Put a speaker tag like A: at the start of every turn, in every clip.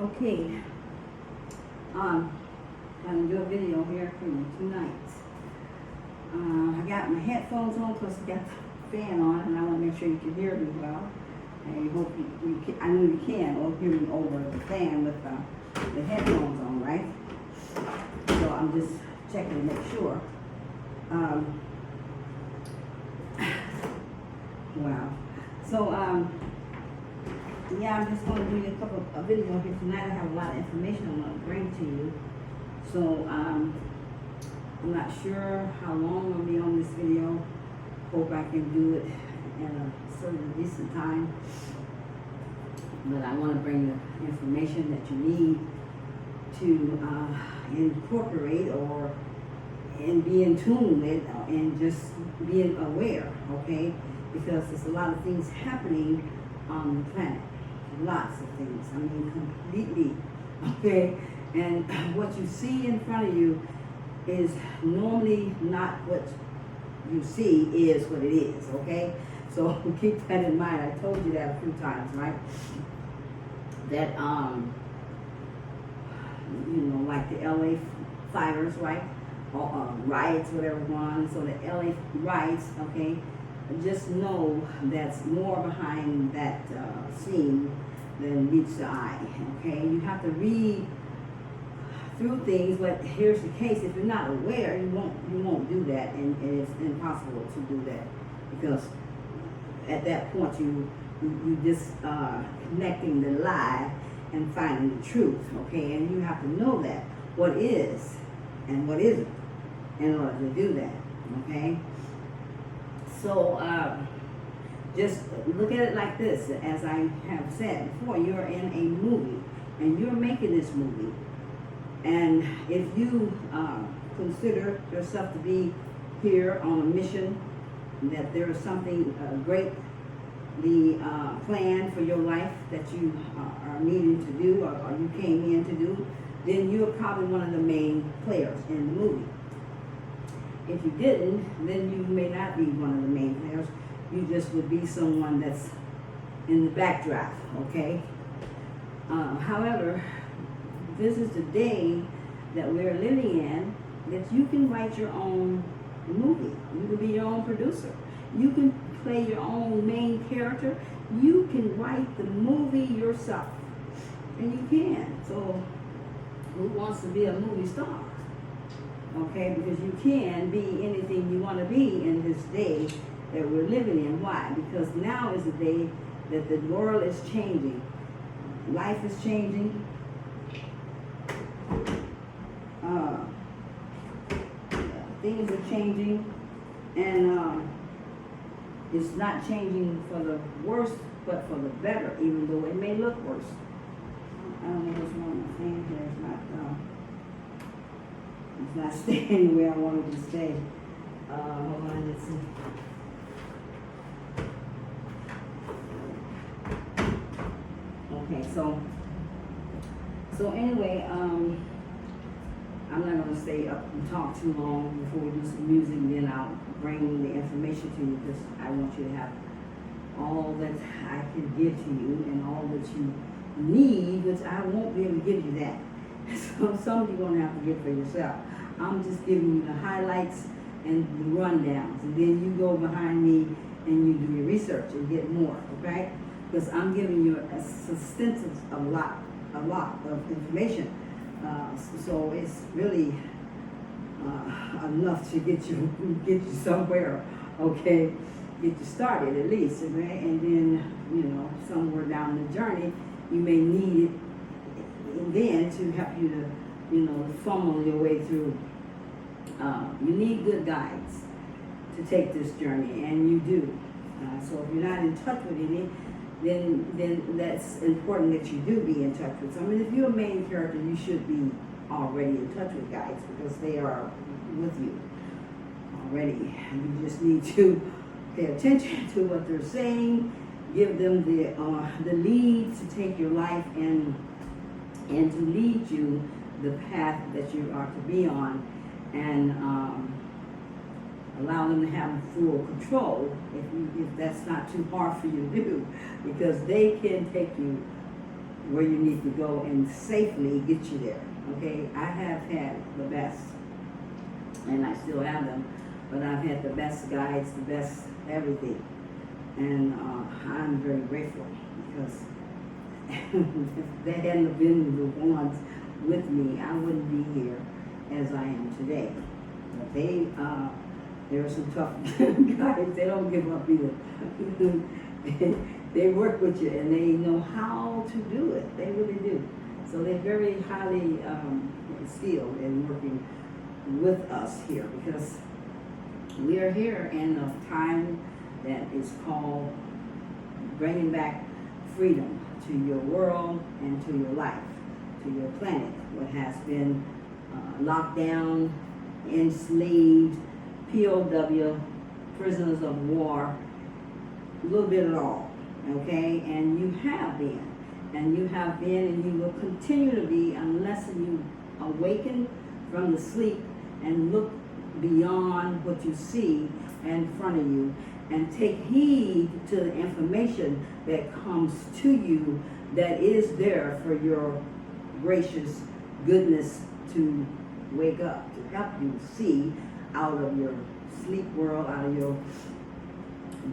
A: Okay, I'm gonna do a video here for you tonight. I got my headphones on because I got the fan on, and I want to make sure you can hear me well. And I hope you can, I know you can, or hear me over the fan with the headphones on, right? So I'm just checking to make sure. Wow. So yeah, I'm just going to do a couple of videos here tonight. I have a lot of information I want to bring to you. So I'm not sure how long I'll be on this video. Hope I can do it in a certain decent time. But I want to bring the information that you need to incorporate or and be in tune with and just being aware, okay? Because there's a lot of things happening on the planet. Lots of things. I mean, completely, okay? And what you see in front of you is normally not what you see is what it is, okay? So keep that in mind. I told you that a few times, right? That, you know, like the LA fires, right? Or riots, whatever going on. So the LA riots, okay? Just know that's more behind that scene than meets the eye, okay? You have to read through things, but here's the case: if you're not aware, you won't do that, and it's impossible to do that because at that point you just connecting the lie and finding the truth, okay? And you have to know that what is and what isn't in order to do that, okay? So just look at it like this. As I have said before, you're in a movie and you're making this movie. And if you consider yourself to be here on a mission, that there is something greatly planned for your life that you are needing to do or you came in to do, then you're probably one of the main players in the movie. If you didn't, then you may not be one of the main players. You just would be someone that's in the backdraft, okay? However, this is the day that we're living in that you can write your own movie. You can be your own producer. You can play your own main character. You can write the movie yourself. And you can. So who wants to be a movie star? Okay, because you can be anything you want to be in this day that we're living in. Why? Because now is the day that the world is changing. Life is changing. Things are changing. And it's not changing for the worse, but for the better, even though it may look worse. I don't know what's wrong with my fan here. It's not staying where I wanted to stay. Hold on, let's see. Okay, so anyway, I'm not going to stay up and talk too long before we do some music, and then I'll bring the information to you because I want you to have all that I can give to you and all that you need, which I won't be able to give you that. So some of you're going to have to get for yourself. I'm just giving you the highlights and the rundowns, and then you go behind me and you do your research and get more, okay? Because I'm giving you a substance of a lot of information. So it's really enough to get you somewhere, okay? Get you started at least, okay? And then, you know, somewhere down the journey, you may need it then to help you to, you know, funnel your way through. You need good guides to take this journey, and you do. So if you're not in touch with any, then that's important that you do be in touch with some. And if you're a main character, you should be already in touch with guides because they are with you already. And you just need to pay attention to what they're saying, give them the lead to take your life and to lead you the path that you are to be on, and allow them to have full control if that's not too hard for you to do, because they can take you where you need to go and safely get you there. Okay, I have had the best, and I still have them, but I've had the best guides, the best everything, and I'm very grateful because if they hadn't been the ones with me, I wouldn't be here as I am today. But there are some tough guys. They don't give up either. They work with you and they know how to do it. They really do. So they're very highly skilled in working with us here because we are here in a time that is called bringing back freedom to your world and to your life, to your planet. What has been locked down, enslaved, POW, prisoners of war, a little bit of all, okay? And you have been, and you will continue to be unless you awaken from the sleep and look beyond what you see in front of you and take heed to the information that comes to you that is there for your gracious goodness to wake up, to help you see out of your sleep world, out of your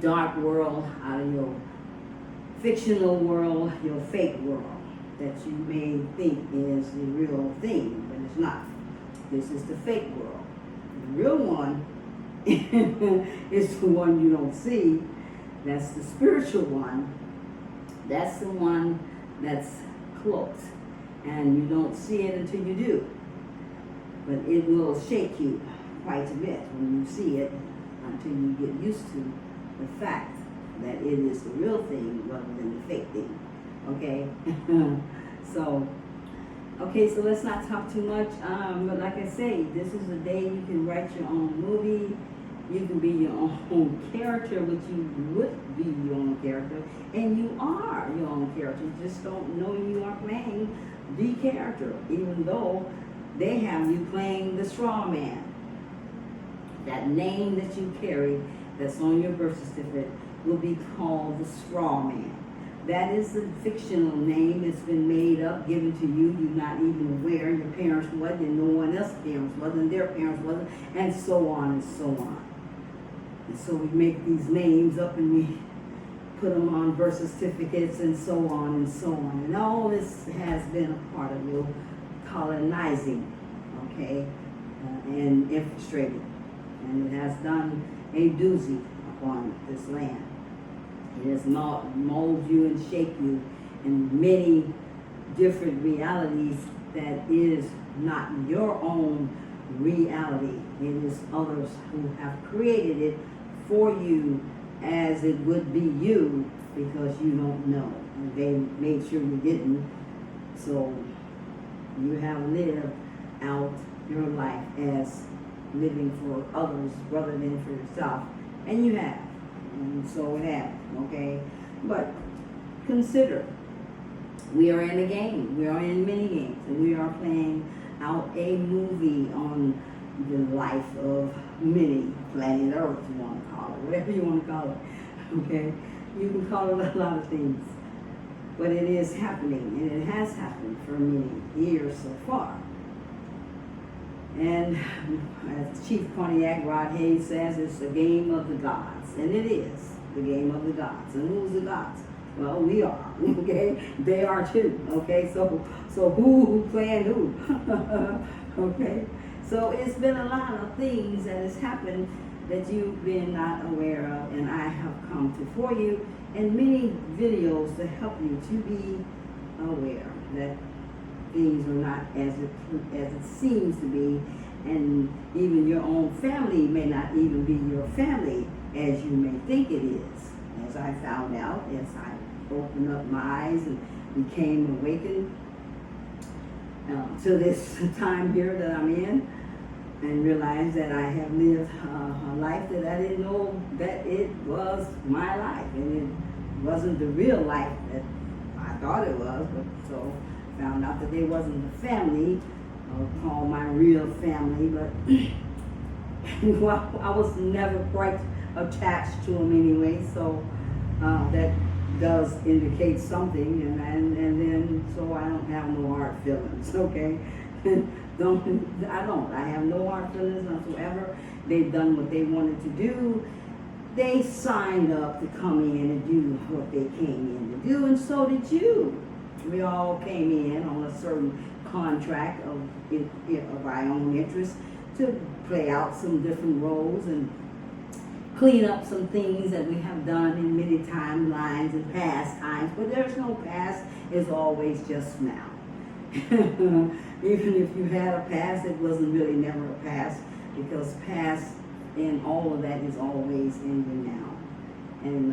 A: dark world, out of your fictional world, your fake world that you may think is the real thing, but it's not. This is the fake world. The real one is the one you don't see. That's the spiritual one. That's the one that's close. And you don't see it until you do. But it will shake you quite a bit when you see it until you get used to the fact that it is the real thing rather than the fake thing. Okay? So let's not talk too much. But like I say, this is a day you can write your own movie. You can be your own character, but you would be your own character. And you are your own character. You just don't know you are playing the character, even though they have you playing the straw man. That name that you carry that's on your birth certificate will be called the straw man. That is a fictional name that's been made up, given to you. You're not even aware. Your parents wasn't, and no one else's parents wasn't, their parents wasn't, and so on and so on. And so we make these names up and we put them on birth certificates and so on and so on. And all this has been a part of your colonizing, okay, and infiltrating. And it has done a doozy upon this land. It has molded you and shaped you in many different realities that is not your own reality. It is others who have created it for you as it would be you because you don't know. And they made sure you didn't. So you have lived out your life as living for others rather than for yourself. And you have. And so it happened, okay? But consider, we are in a game. We are in many games. And we are playing out a movie on the life of many, planet Earth, you want to call it, whatever you want to call it, okay? You can call it a lot of things. But it is happening, and it has happened for many years so far. And as Chief Pontiac Rod Hayes says, it's a game of the gods. And it is the game of the gods. And who's the gods? Well, we are, okay? They are too, okay? So who playing who? Okay? So it's been a lot of things that has happened that you've been not aware of, and I have come to for you in many videos to help you to be aware that things are not as it seems to be, and even your own family may not even be your family as you may think it is. As I found out, as I opened up my eyes and became awakened to this time here that I'm in, and realized that I have lived a life that I didn't know that it was my life, and it wasn't the real life that I thought it was, but so found out that they wasn't the family, called my real family, but well, I was never quite attached to them anyway, so that does indicate something, and then so I don't have no hard feelings, okay? I have no hard feelings whatsoever. They've done what they wanted to do. They signed up to come in and do what they came in to do, and so did you. We all came in on a certain contract of our own interest to play out some different roles and clean up some things that we have done in many timelines and past times. But there's no past, it's always just now. Even if you had a past, it wasn't really never a past, because past and all of that is always in the now. And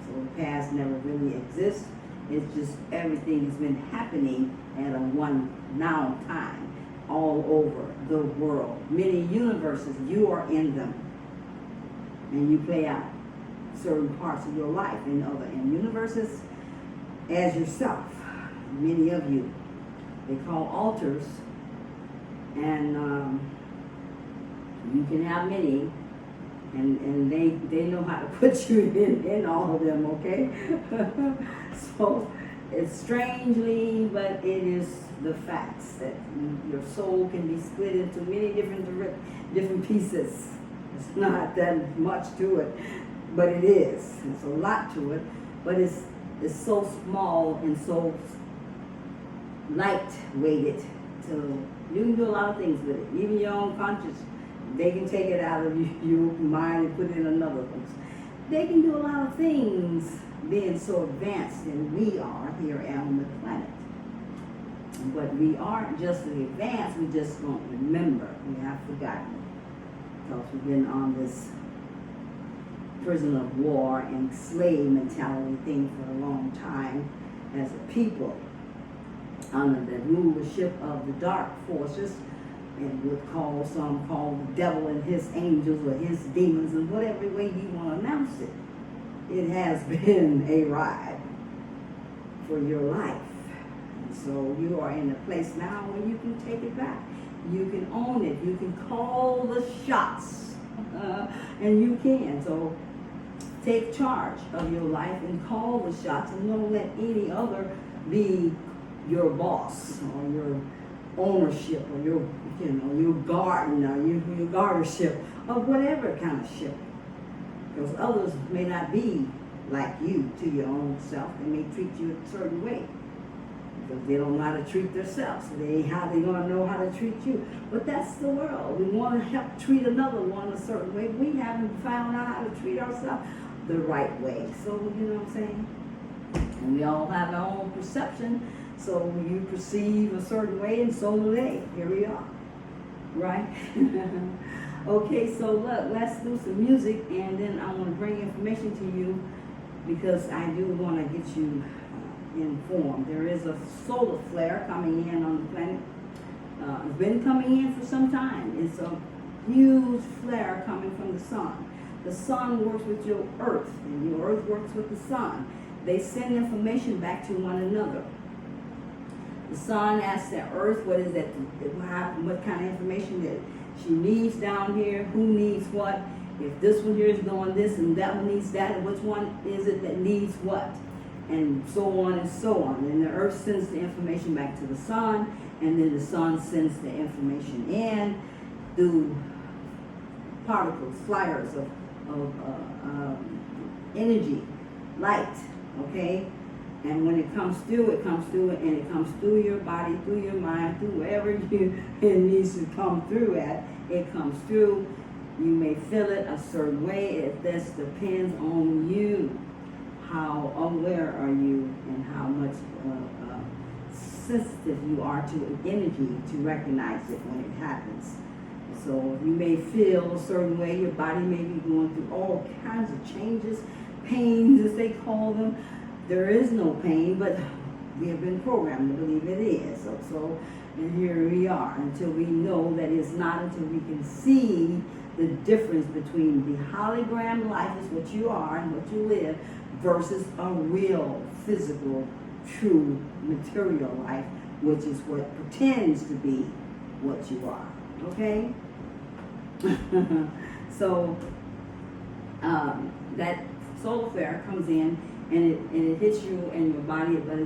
A: so the past never really exists. It's just everything's been happening at a one now time all over the world. Many universes, you are in them. And you play out certain parts of your life in universes as yourself. Many of you, they call altars, and you can have many, and they know how to put you in all of them, okay? So it's strangely, but it is the facts that your soul can be split into many different pieces. It's not that much to it, but it is. It's a lot to it, but it's so small and so light-weighted. So you can do a lot of things with it. Even your own conscience, they can take it out of your mind and put it in another place. They can do a lot of things being so advanced than we are here on the planet. But we aren't just advanced, we just don't remember. We have forgotten. Because we've been on this prison of war and slave mentality thing for a long time as a people, under the rulership of the dark forces, and would call the devil and his angels or his demons, and whatever way you want to announce it. It has been a ride for your life. And so you are in a place now where you can take it back. You can own it. You can call the shots. And you can. So take charge of your life and call the shots, and don't let any other be your boss or your ownership or your garden or your guardianship of whatever kind of ship. Because others may not be like you to your own self. They may treat you a certain way because they don't know how to treat themselves. How they going to know how to treat you? But that's the world. We want to help treat another one a certain way. We haven't found out how to treat ourselves the right way. So, you know what I'm saying? And we all have our own perception. So you perceive a certain way, and so do they. Here we are. Right? Okay, so let's do some music, and then I want to bring information to you because I do want to get you informed. There is a solar flare coming in on the planet. It's been coming in for some time. It's a huge flare coming from the sun. The sun works with your earth, and your earth works with the sun. They send information back to one another. The sun asks the earth, what is that? What kind of information that she needs down here? Who needs what? If this one here is doing this and that one needs that, and which one is it that needs what? And so on and so on. And the earth sends the information back to the sun, and then the sun sends the information in through particles, flyers of energy, light, okay? And when it comes through, and it comes through your body, through your mind, through wherever it needs to come through at, it comes through. You may feel it a certain way. This depends on you. How aware are you, and how much sensitive you are to energy to recognize it when it happens. So you may feel a certain way. Your body may be going through all kinds of changes, pains as they call them. There is no pain, but we have been programmed to believe it is. And here we are until we know that it's not, until we can see the difference between the hologram life is what you are and what you live versus a real, physical, true, material life, which is what pretends to be what you are. Okay? So that solar flare comes in, and it hits you in your body, but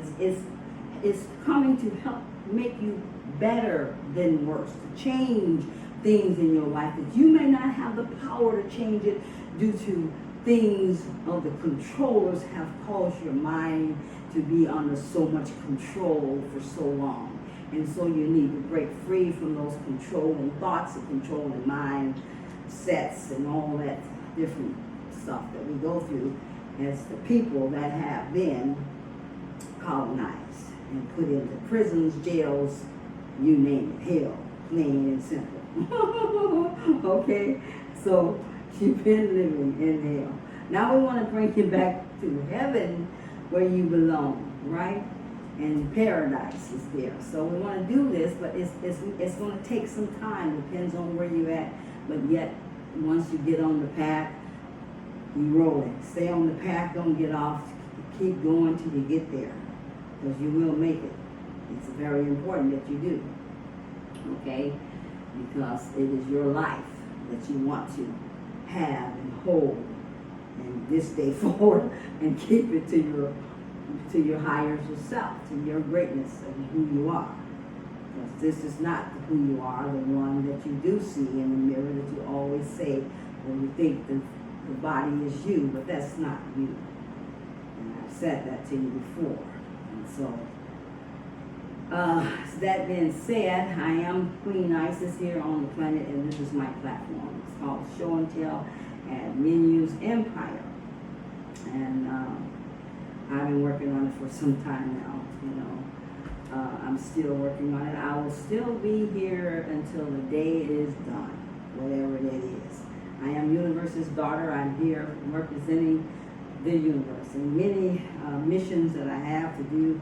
A: it's coming to help make you better than worse, to change things in your life that you may not have the power to change it due to things of the controllers have caused your mind to be under so much control for so long. And so you need to break free from those controlling thoughts and controlling mind sets and all that different stuff that we go through as the people that have been colonized and put into prisons, jails, you name it, hell, plain and simple. Okay? So you've been living in hell. Now we want to bring you back to heaven where you belong, right? And paradise is there. So we want to do this, but it's going to take some time. Depends on where you're at. But yet, once you get on the path, you roll it. Stay on the path, don't get off. Keep going till you get there, because you will make it. It's very important that you do, okay? Because it is your life that you want to have and hold, and this day forward, and keep it to your higher self, to your greatness of who you are. Because this is not who you are, the one that you do see in the mirror that you always say when you think the body is you, but that's not you. And I've said that to you before. And so, that being said, I am Queen Isis here on the planet, and this is my platform. It's called Show and Tell at Menus Empire. And I've been working on it for some time now, you know. I'm still working on it. I will still be here until the day is done, whatever it is. I am Universe's daughter. I'm here representing the universe and many missions that I have to do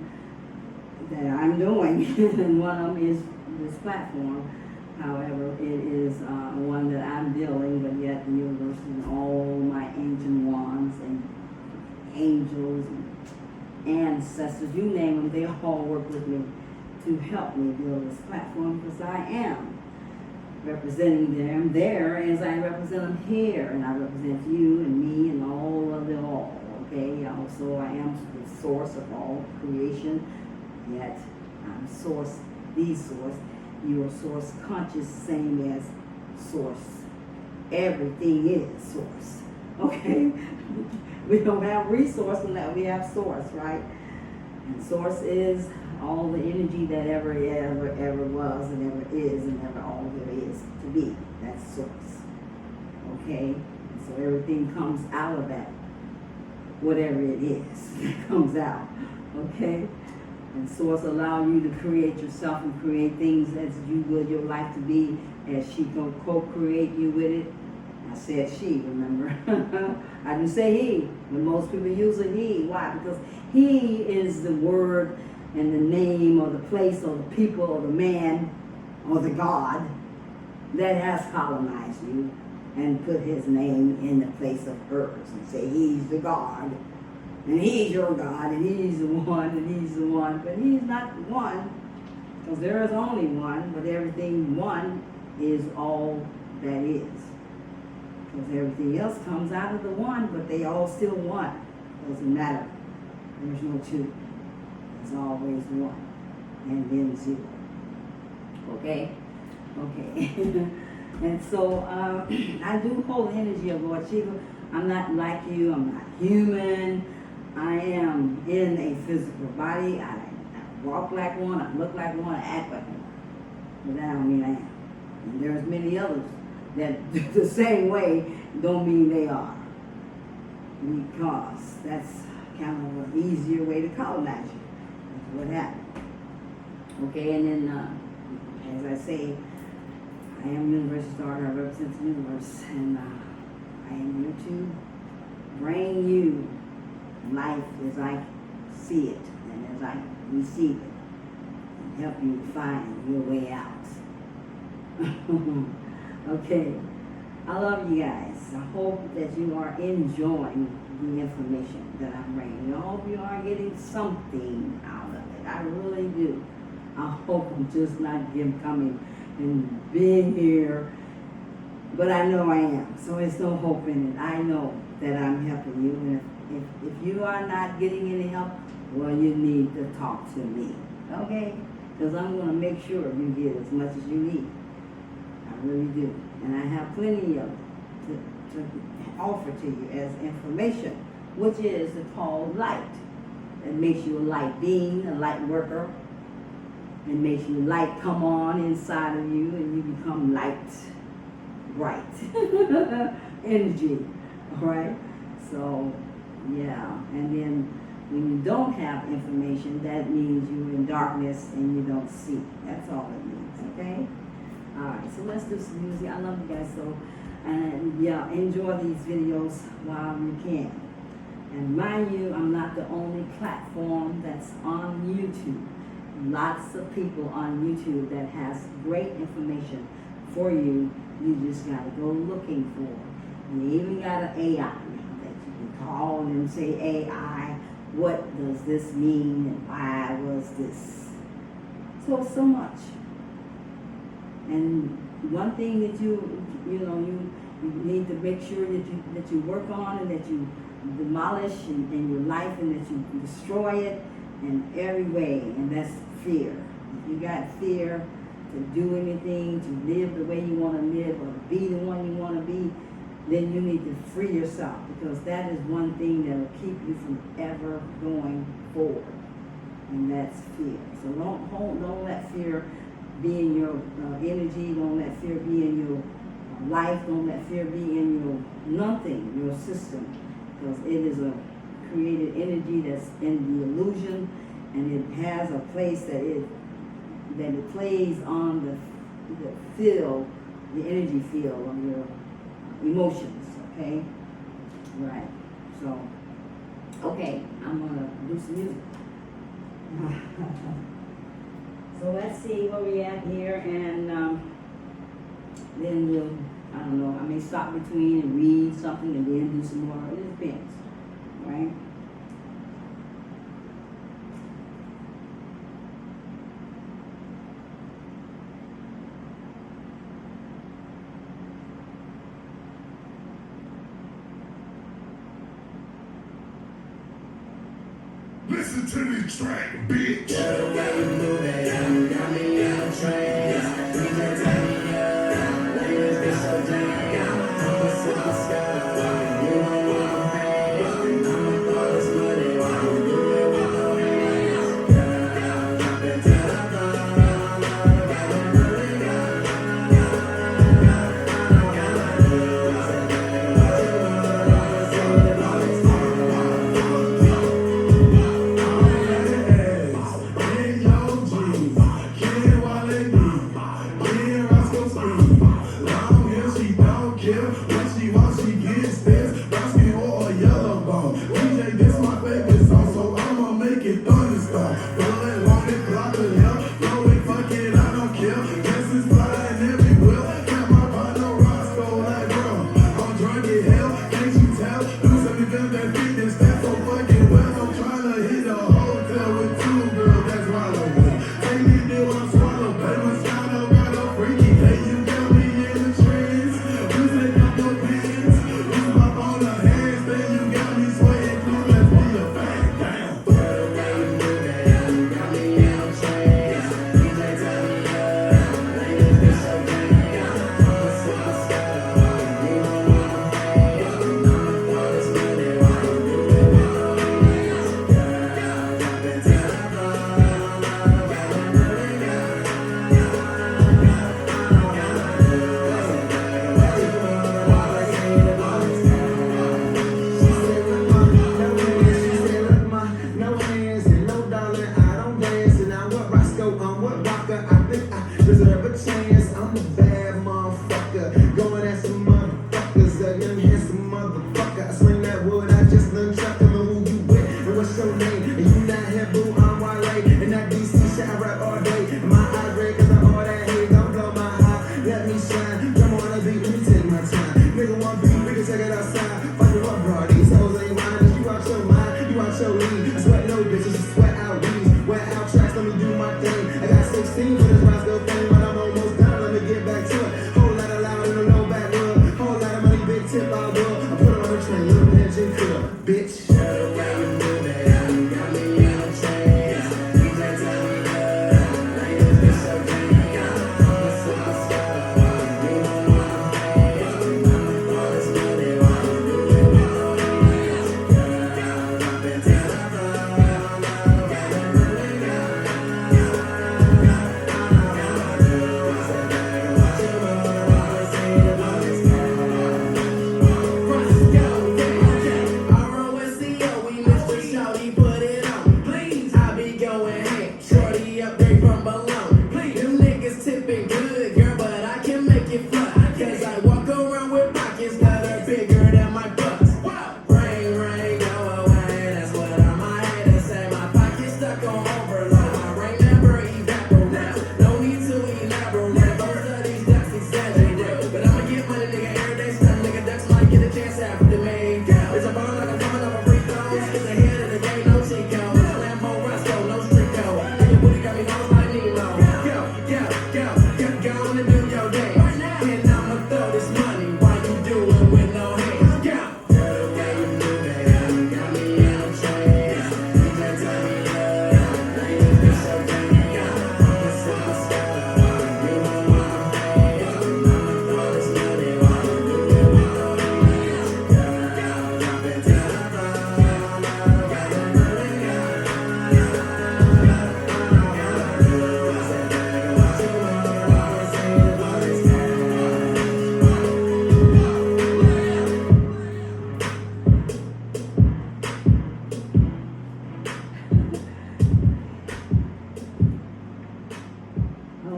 A: that I'm doing. And one of them is this platform. However, it is one that I'm dealing, but yet the universe and all my ancient wands and angels and ancestors, you name them, they all work with me to help me build this platform, because I am representing them there as I represent them here, and I represent you and me and all of them all, okay? Also, I am the source of all creation, yet I'm source, the source. You are source conscious, same as source. Everything is source, okay? We don't have resource unless we have source, right? And source is all the energy that ever was and ever is and ever all there is to be. That's source. Okay? And so everything comes out of that, whatever it is, it comes out. Okay? And source allow you to create yourself and create things as you would your life to be, as she gonna co-create you with it. I said she, remember? I didn't say he, but most people use a he. Why? Because he is the word and the name or the place or the people or the man or the God that has colonized you and put his name in the place of hers and say he's the God and he's your God and he's the one and he's the one. But he's not the one, because there is only one, but everything one is all that is. Because everything else comes out of the one, but they all still one. Doesn't matter. There's no two. There's always one. And then zero. Okay? Okay. And so I do hold the energy of Lord Shiva. I'm not like you. I'm not human. I am in a physical body. I walk like one. I look like one. I act like one. But that don't mean I am. And there's many others that do the same way, don't mean they are. Because that's kind of an easier way to colonize you. That's what happened. Okay, and then, as I say, I am Universe's daughter. I represent the universe. And I am here to bring you life as I see it and as I receive it. And help you find your way out. Okay, I love you guys. I hope that you are enjoying the information that I'm bringing. I hope you are getting something out of it. I really do. I hope I'm just not coming and being here, but I know I am. So there's no hope in it. I know that I'm helping you, and If you are not getting any help, well, you need to talk to me, okay? Because I'm going to make sure you get as much as you need. I really do. And I have plenty of to offer to you as information, which is called light. It makes you a light being, a light worker. It makes you light come on inside of you, and you become light, bright energy. All right. So yeah, and then when you don't have information, that means you're in darkness and you don't see. That's all it means. Okay. All right. So let's do some music. I love you guys so. And yeah, enjoy these videos while you can. And mind you, I'm not the only platform that's on YouTube. Lots of people on YouTube that has great information for you. You just got to go looking for. And you even got an AI that you can call and say, AI, what does this mean and why was this? So much. And one thing that you need to make sure that you work on and that you demolish in your life and that you destroy it in every way, and that's fear. If you got fear to do anything, to live the way you want to live, or to be the one you want to be, then you need to free yourself, because that is one thing that will keep you from ever going forward, and that's fear. So don't let fear be in your energy. Don't let fear be in your life. Don't let fear be in your nothing, your system, because it is a created energy that's in the illusion, and it has a place that it plays on the field, the energy field of your emotions. Okay, right. So, okay, I'm gonna do some music. So let's see where we at here, and then we'll, I don't know, I may stop between and read something and then do some more. It depends, right?
B: Listen to this track, bitch.
C: The way you move it, got me in a trance. You can take me up, niggas be so damn. I'm a superstar, you don't wanna pay. I'ma throw this money while you do it with no hands. Drop it to the floor, got no money, got me in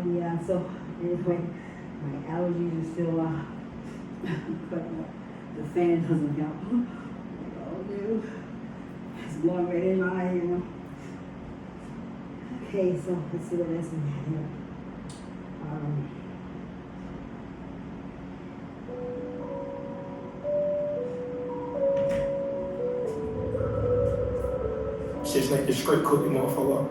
A: yeah, so anyway, my allergies are still, but the fan doesn't help. Oh, dude, it's blowing right in my eye, you know. Okay, so let's see what else we have here.
C: Shit's like the straight cookie, motherfucker.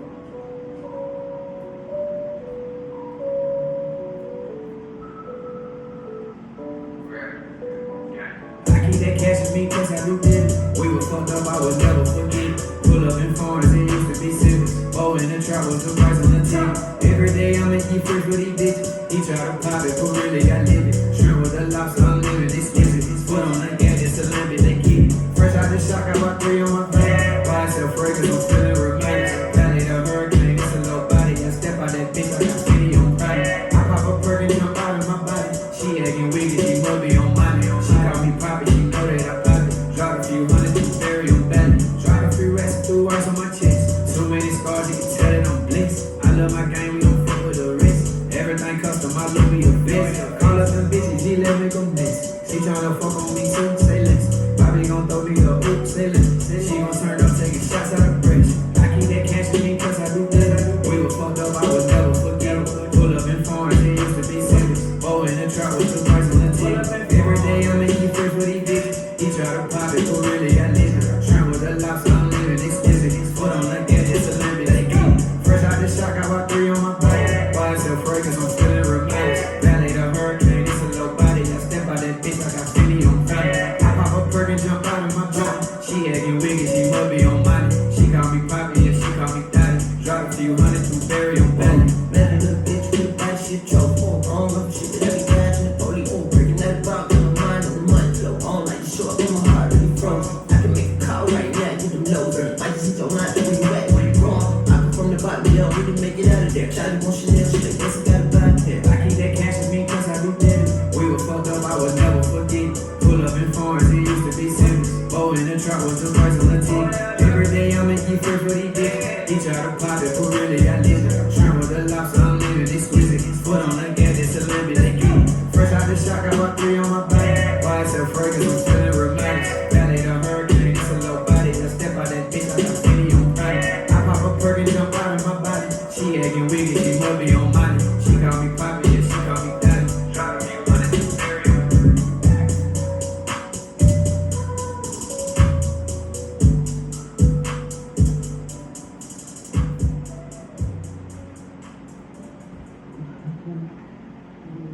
C: I keep that cash with me cause I do it. We were fucked up, I would never forget. Pull up in foreigns, it used to be serious. Oh, in the trap was the price on the team. Every day I'm making fresh with these bitches. He try to pop it, but really I live it. Shrimp with the lobster, unlimited, exquisite. His foot on the gas, it's a limit, they get it. Fresh out the shock, I bought 3 on my back. Buy myself fragrance, I'm feeling romantic. Valley the hurricane, it's a low body. I step out that bitch, I got city on body. I pop a perk and jump out of my body. She acting wicked, she must be on money. She call me poppy, she know that I pop it. Drop a few hundred to bury on belly. Drop a few rest through ice on my chest. So many scars, you can tell that I'm blessed. I love my game, we don't fuck with the rest. Everything custom, I love me the best. Call up them bitches, G let me go next. She tryna fuck on me too, say less. Bobby gon' throw me the oops, say less. Then she gon' turn up, taking shots out of breath. I keep that cash with me cause I do that. We were fucked up, I would never forget. Pull up in foreign, it used to be serious. Oh, in the trap with 2 price on the team. Every day I'm making fresh with these bitches. He try to pop it, but really I live it. Shrimp with the lobster, unlimited, exquisite. His foot on the gas, it's a limit, they get it. Fresh out the shock, I bought 3 on my body. Buy myself fragrance, I'm feeling romantic. Valley the hurricane, it's a low body. I step out that bitch, I got 50 on fire. I pop a perk and jump out of my body. She acting wicked, she must be on money. She call me poppy, yeah, she call me daddy. Drop a few hundred to bury on belly.
D: Man, little bitch with a bad shit, choke on all of shit that every catching the police on breaking that box in my mind on the money flow on like short in my heart really froze. I can make a call right now, get them lows. I just hit your mind, where you at, where you wrong. I come from the bottom, yo, we can make it out of there. Charlie want Chanel, shit, I guess I got a bad head.
C: I keep that cash with me cause I do that. We were fucked up, I would never forget. Pull up in foreigns, it used to be serious. Oh, in the trap with 2 price on the team. Every day I'm making fresh with these bitches. He try to pop it, but really I live it. Shrimp with the lobster, unlimited, exquisite. His foot on the gas, it's a limit, they get it. Fresh out the shock, I bought 3 on my body. Buy myself fragrance, I'm feeling romantic. Valley the hurricane, it's a low body. I step out that bitch, I got 50 on body. I pop a perk and jump out of my body. She acting wicked, she must be on money. She call me poppy, yeah, she call me daddy. Drop a few hundred to bury on.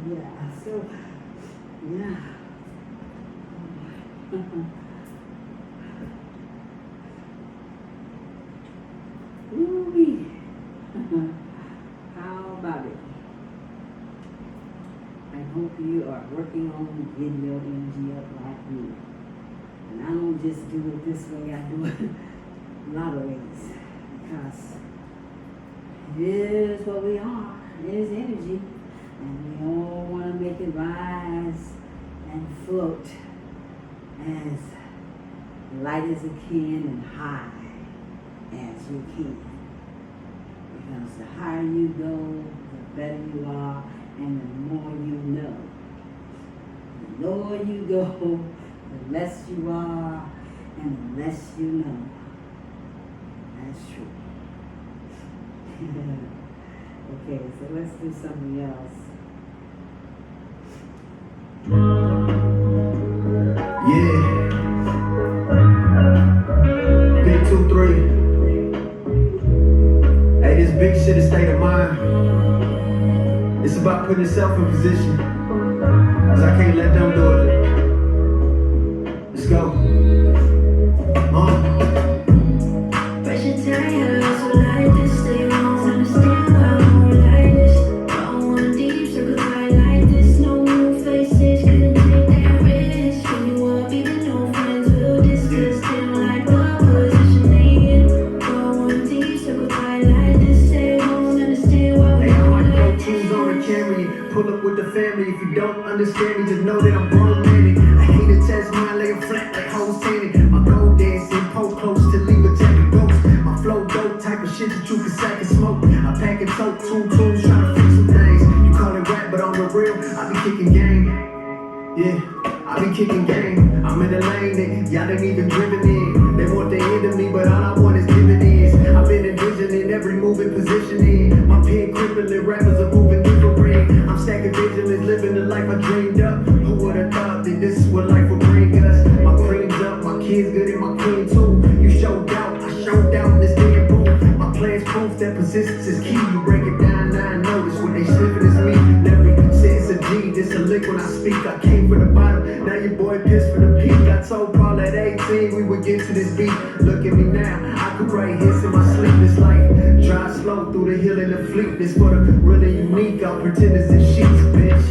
A: Yeah, so, yeah. Ooh-wee. How about it? I hope you are working on getting your energy up like me. And I don't just do it this way, I do it a lot of ways. Because it is what we are. It is energy. And we all want to make it rise and float as light as it can and high as you can. Because the higher you go, the better you are, and the more you know. The lower you go, the less you are, and the less you know. That's true. Okay, so let's do something else.
C: Yeah. Big 2, 3. Hey, this big shit is state of mind. It's about putting yourself in position. Cause I can't let them do it. Let's go.
E: Pressure tired, so like this. They won't understand why I'm more like this. Don't want deep, circle high like this. No new faces, couldn't take that risk. When you up, even no friends will discuss. They don't like what position they in. Don't want deep, circle high like this. They won't understand why we
C: Hey, I'm
E: don't
C: like
E: like
C: no tunes on the camera. Pull up with the family. If you don't understand me, just know that I'm grown man. I hate to test mine, lay a flat like hoes tanning. My gold dancing, poke close to leave a tech ghost. My flow dope, type of shit that you can say stack of smoke. I pack and tote, two tools, trying to fix some things. You call it rap, but on the real, I be kicking game. Yeah, I be kicking game. I'm in the lane that y'all ain't even driven in. They want the end of me, but all I want is dividends. I've been envisioning every moving positioning. My pen crippling, rappers are moving through the ring. I'm stacking vigilance, living the life I dreamed up. Who would've thought that this is what life would bring us? My cream's up, my kids good and my queen too. You showed out, I showed out this damn boom. My plan's proof that persistence is key. You break it down, now I notice what they sniffing is me. Never say it's a G, this a lick when I speak. I came from the bottom, now your boy pissed for the peak. I told Paul at 18 we would get to this beat. Look at me now, I could write hits in my sleep. It's like drive slow through the hill in the fleet. This for the really unique, I'll pretend it's in sheets, bitch.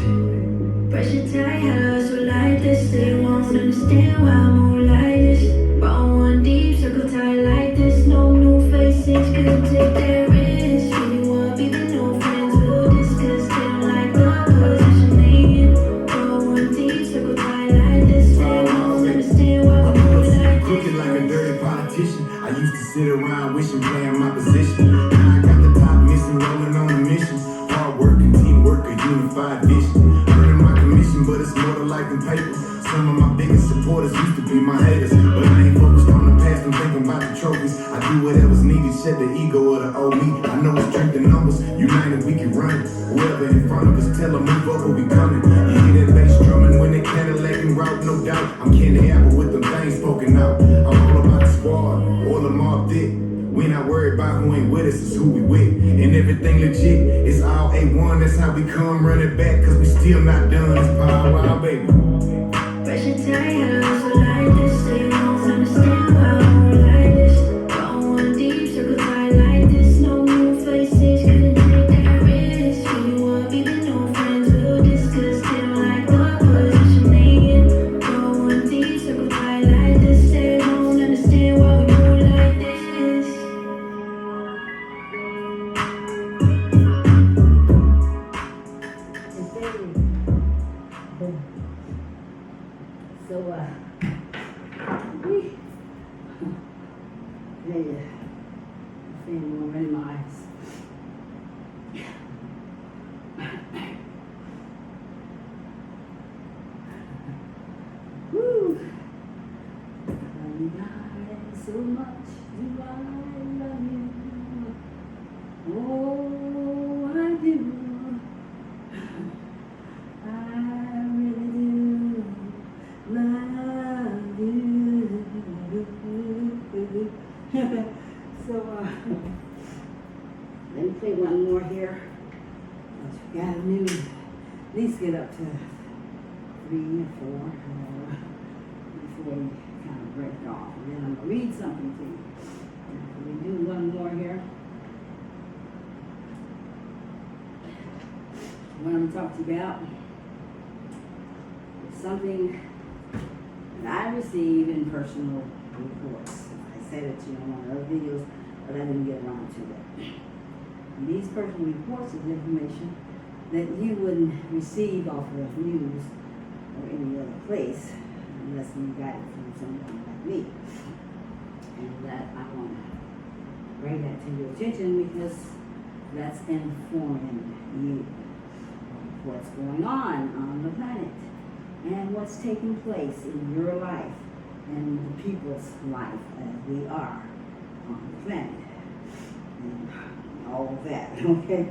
E: Pressure tight, hustle like this. They won't understand why I move like this. Bone one deep, circle tight like this. No new faces, couldn't take that risk. Really want people, no friends will discuss. They don't like the position they in. Bone one deep, circle tight like this. They won't understand why I move like
F: Crooked
E: this.
F: like a dirty politician. I used to sit around wishing, playing my position. Now I got the top missing, rolling on a mission. Hard working, teamwork, a unified vision. Earning my commission, but it's more to life than paper. Some of my biggest supporters used to be my haters, but I ain't focused on the past, I'm thinking about the trophies. I do whatever's needed, shed the ego of the old me. I know it's strength in numbers, united we can run it. Whoever in front of us, tell them move up or we coming. You hear that bass drumming when they Cadillac and route, no doubt. I'm Candy Apple with them things poking out. I'm all about the squad, all the mob dick. We not worried about who ain't with us, it's who we with. And everything legit, it's all A1, that's how we come running back, cause we still not done. It's power, wow, baby.
E: Pressure tight, hustle like this. They won't understand why I move like this. Bone one deep, circle tight like this. No new faces, couldn't take that risk. Really want people, no friends will discuss. They don't like the position they in. Bone one deep, circle tight like this. They won't understand why we move like this.
A: So, thing more in my eyes. Woo! Love you guys so much, do I love you? Oh, I do. I really do love you. So, let me play one more here. We got a new, at least get up to 3 or 4 before we kind of break off. And then I'm going to read something to you. We do one more here. What I'm going to talk to you about is something that I received in personal reports. I said it to you in one of the other videos, but I didn't get around to it. And these personal reports is information that you wouldn't receive off of news or any other place unless you got it from someone like me. And that I want to bring that to your attention because that's informing you of what's going on the planet and what's taking place in your life and the people's life as we are on the planet. And all of that, okay?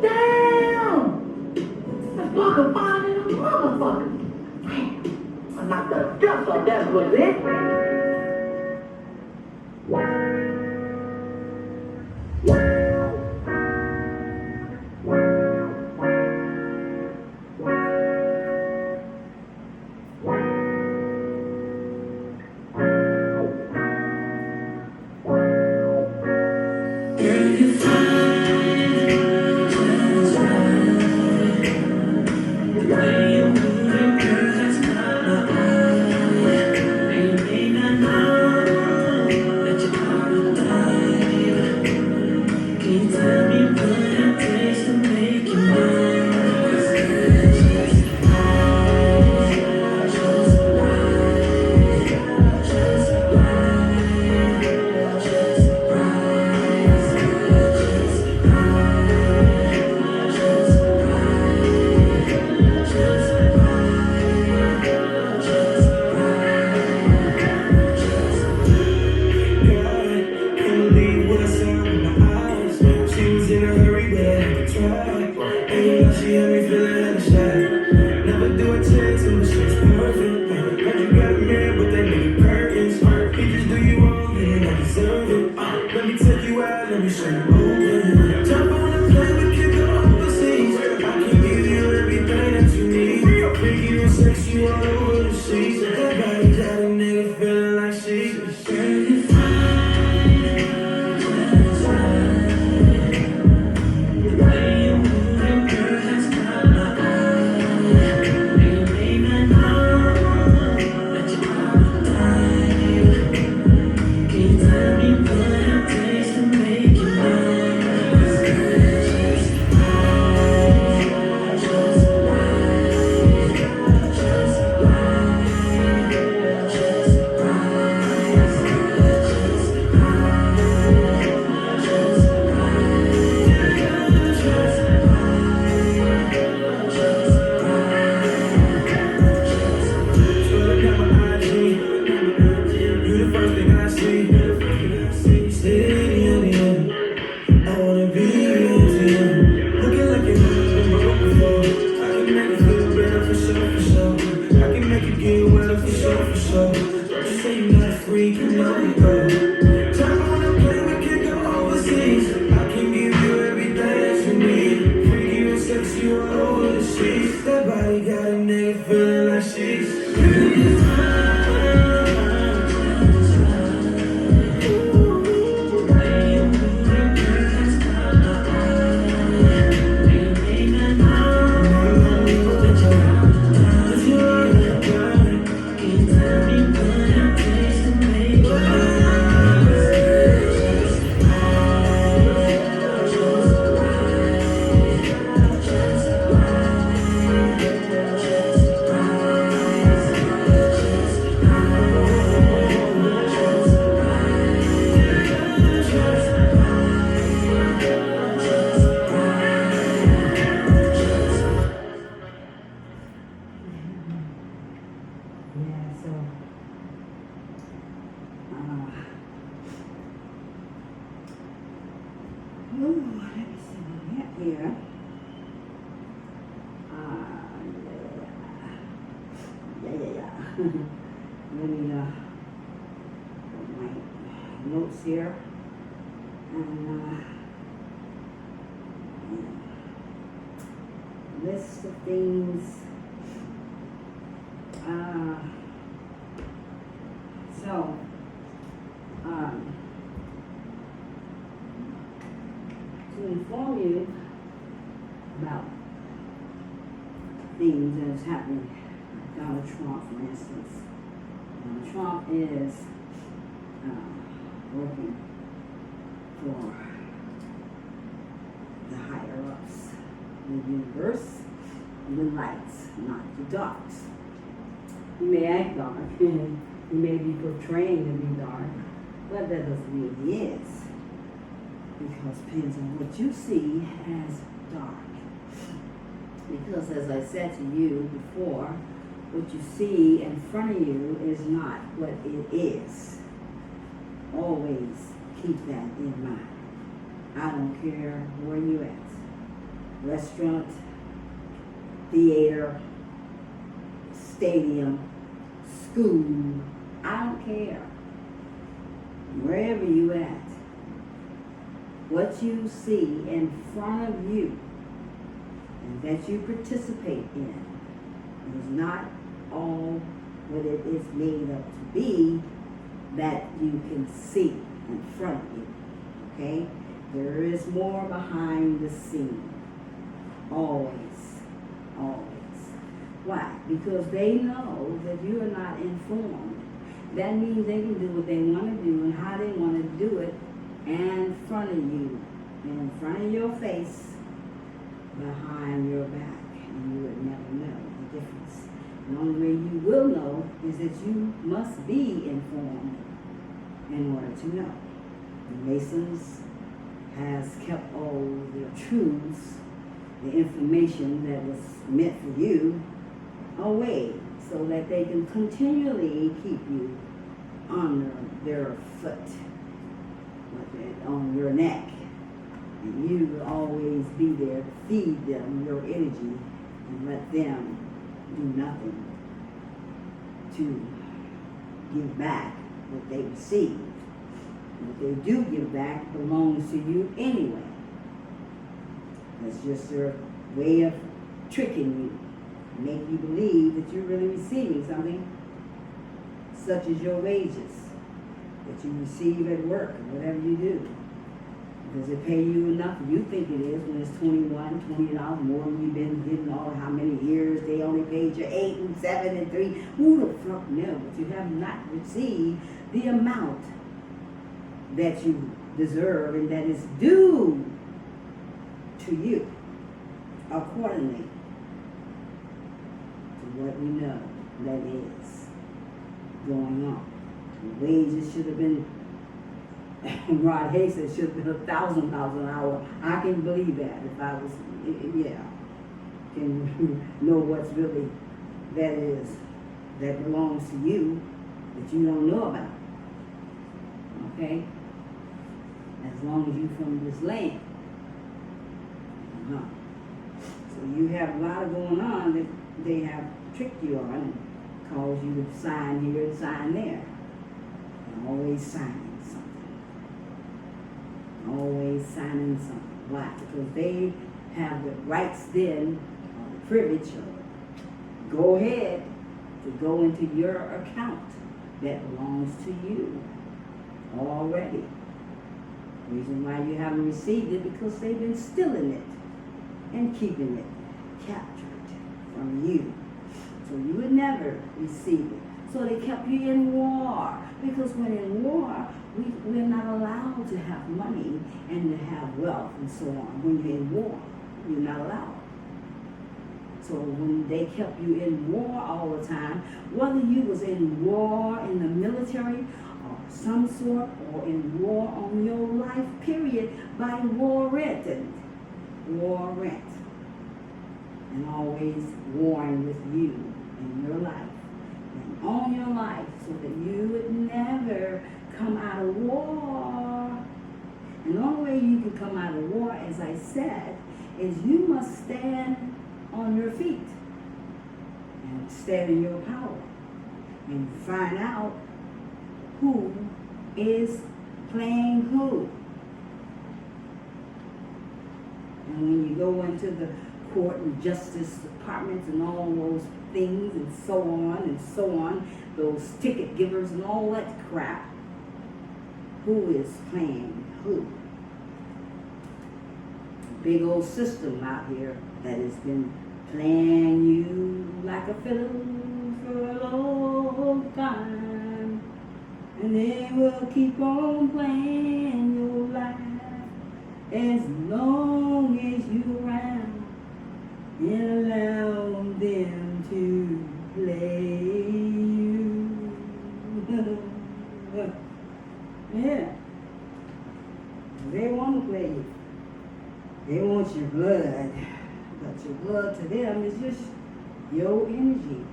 G: Damn! That's fucking fine in a motherfucker. Damn. I knocked the dust off that was it.
E: May not
D: you know we do. Time on the plane, we can go overseas. I can give you everything that you need. Freaky and sexy all over the streets. That body got a nigga feeling like she's really fine.
A: Yeah, so let me see what we have here. Yeah. Let me put my notes here and list of things. So, to inform you about things that is happening, Donald Trump, for instance. Donald Trump is working for the higher ups, the universe, the lights, not the darks. He may act dark, he may be portraying to be dark, but that doesn't mean he is. Because it depends on what you see as dark. Because as I said to you before, what you see in front of you is not what it is. Always keep that in mind. I don't care where you at. Restaurant, theater, stadium, school, I don't care. Wherever you at, what you see in front of you and that you participate in is not all what it is made up to be that you can see in front of you. Okay? There is more behind the scene. Always. Always. Why? Because they know that you are not informed. That means they can do what they want to do and how they want to do it in front of you, in front of your face, behind your back, and you would never know the difference. The only way you will know is that you must be informed in order to know. The Masons has kept all their truths, the information that was meant for you, away so that they can continually keep you on their foot, on your neck. And you will always be there to feed them your energy and let them do nothing to give back what they receive. What they do give back belongs to you anyway. That's just their way of tricking you, make you believe that you're really receiving something, such as your wages that you receive at work or whatever you do. Does it pay you enough? You think it is when it's $20 more than you've been getting all how many years. They only paid you 8 and 7 and 3. Who the fuck knows? But you have not received the amount that you deserve and that is due to you accordingly to what we know that is going on. The wages should have been, Rod Hayes said, should have been $1,000 an hour. I can believe that if I was, yeah, can know what's really that is, that belongs to you that you don't know about. Okay? As long as you're from this land. So you have a lot of going on that they have tricked you on and caused you to sign here and sign there. And all always signing something. Always signing something. Why? Because they have the rights then, or the privilege of go ahead to go into your account that belongs to you already. The reason why you haven't received it because they've been stealing it and keeping it captured from you. So you would never receive it. So they kept you in war. Because when in war, we're not allowed to have money and to have wealth and so on. When you're in war, you're not allowed. So when they kept you in war all the time, whether you was in war in the military or some sort, or in war on your life period, by war rent, and always warring with you in your life and on your life, so that you would never come out of war. And the only way you can come out of war, as I said, is you must stand on your feet and stand in your power and find out who is playing who. And when you go into the court and justice departments and all those things and so on, those ticket givers and all that crap, who is playing who? Big old system out here that has been playing you like a fiddle for a long time, and they will keep on playing your life as long as you're around, and allow them to play you. Yeah, they want to play you. They want your blood, but your blood to them is just your energy,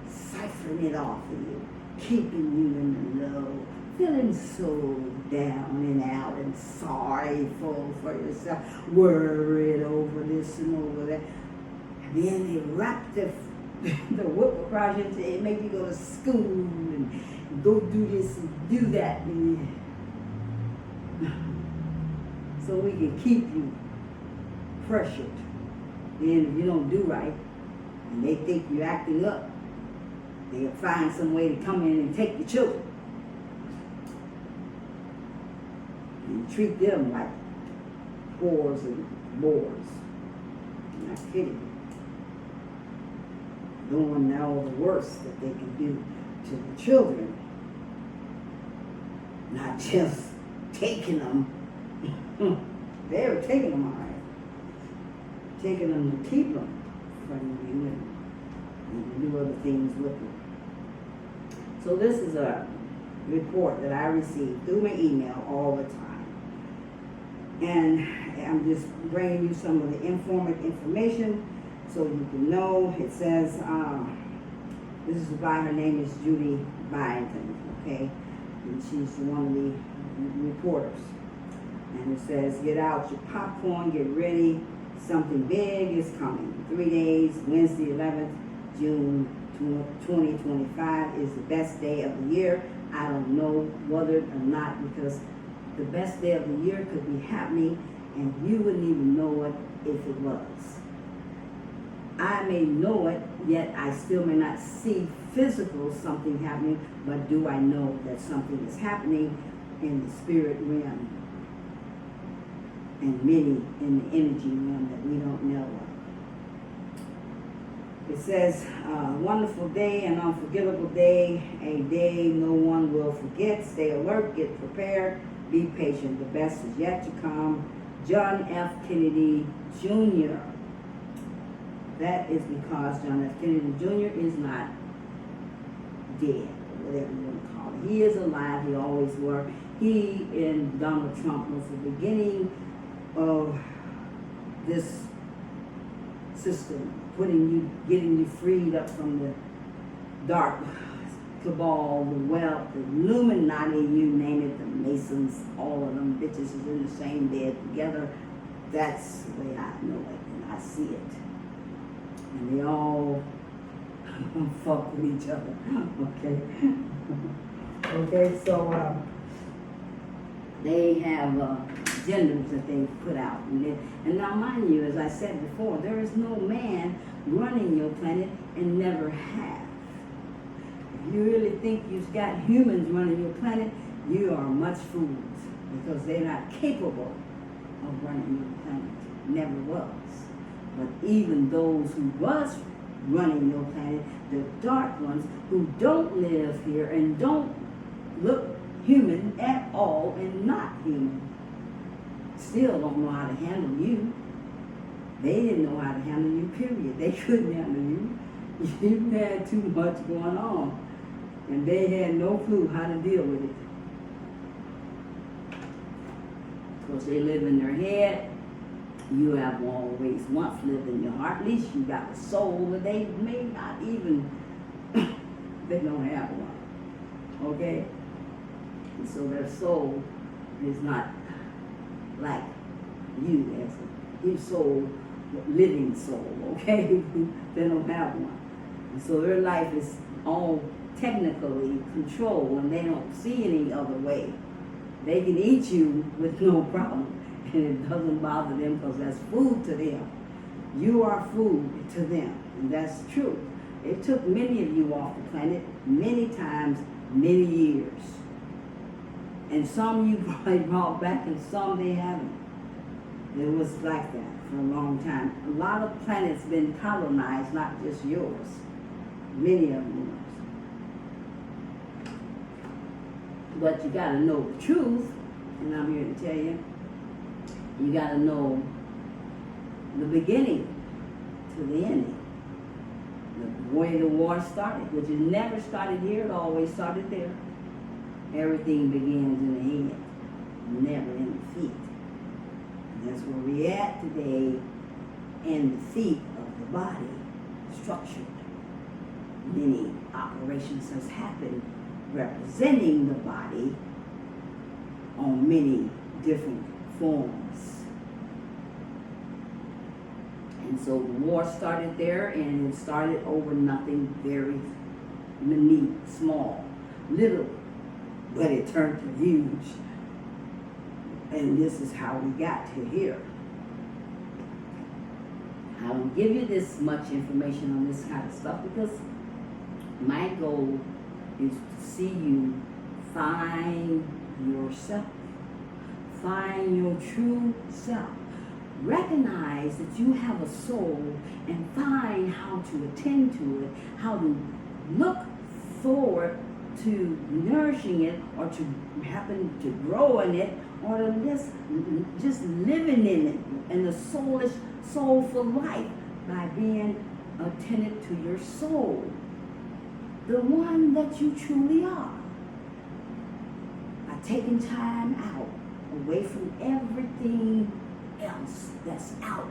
A: siphoning it off of you, keeping you in the low, feeling so down and out and sorrowful for yourself, worried over this and over that. And then they wrap the whip across you and make you go to school and go do this and do that. So we can keep you pressured. Then if you don't do right, and they think you're acting up, they'll find some way to come in and take the children. And treat them like whores and boars. I'm not kidding. Doing all the worst that they can do to the children. Not just taking them. They were taking them all right. Taking them to keep them from you and do other things with them. So this is a report that I receive through my email all the time. And I'm just bringing you some of the information so you can know. It says, this is by, her name is Judy Byington, okay? And she's one of the reporters. And it says, get out your popcorn, get ready. Something big is coming. 3 days, Wednesday, 11th, June 2025 is the best day of the year. I don't know whether or not, because the best day of the year could be happening and you wouldn't even know it if it was. I may know it, yet I still may not see physical something happening, but do I know that something is happening in the spirit realm? And many in the energy realm that we don't know of. It says, wonderful day, an unforgettable day, a day no one will forget. Stay alert, get prepared, be patient. The best is yet to come. John F. Kennedy Jr. That is because John F. Kennedy Jr. is not dead, or whatever you want to call it. He is alive, he always was. He and Donald Trump was the beginning of this system, getting you freed up from the dark cabal, the wealth, the Illuminati, you name it, the Masons, all of them bitches is in the same bed together. That's the way I know it and I see it. And they all fuck with each other. Okay. Okay, so They have genders that they put out. And now mind you, as I said before, there is no man running your planet and never have. If you really think you've got humans running your planet, you are much fooled, because they're not capable of running your planet. Never was. But even those who was running your planet, the dark ones who don't live here and don't look human at all and not human, still don't know how to handle you. They didn't know how to handle you, period. They couldn't handle you. You had too much going on, and they had no clue how to deal with it. Because they live in their head. You have always once lived in your heart. At least you got a soul, but they may not even, they don't have one. Okay? And so their soul is not like you as a soul, living soul, okay? They don't have one. And so their life is all technically controlled, and they don't see any other way. They can eat you with no problem, and it doesn't bother them because that's food to them. You are food to them, and that's true. It took many of you off the planet many times, many years. And some you probably brought back, and some they haven't. It was like that for a long time. A lot of planets been colonized, not just yours. Many of them was. But you got to know the truth, and I'm here to tell you, you got to know the beginning to the ending. The way the war started, which it never started here, it always started there. Everything begins in the head, never in the feet. And that's where we're at today, in the feet of the body, structured. Many operations has happened representing the body on many different forms. And so the war started there, and it started over nothing very minute, small, little, but it turned to huge. And this is how we got to here. I don't give you this much information on this kind of stuff because my goal is to see you find yourself. Find your true self. Recognize that you have a soul and find how to attend to it, how to look forward to nourishing it, or to happen to grow in it, or to just living in it, in a soulful life by being attentive to your soul, the one that you truly are, by taking time out away from everything else that's out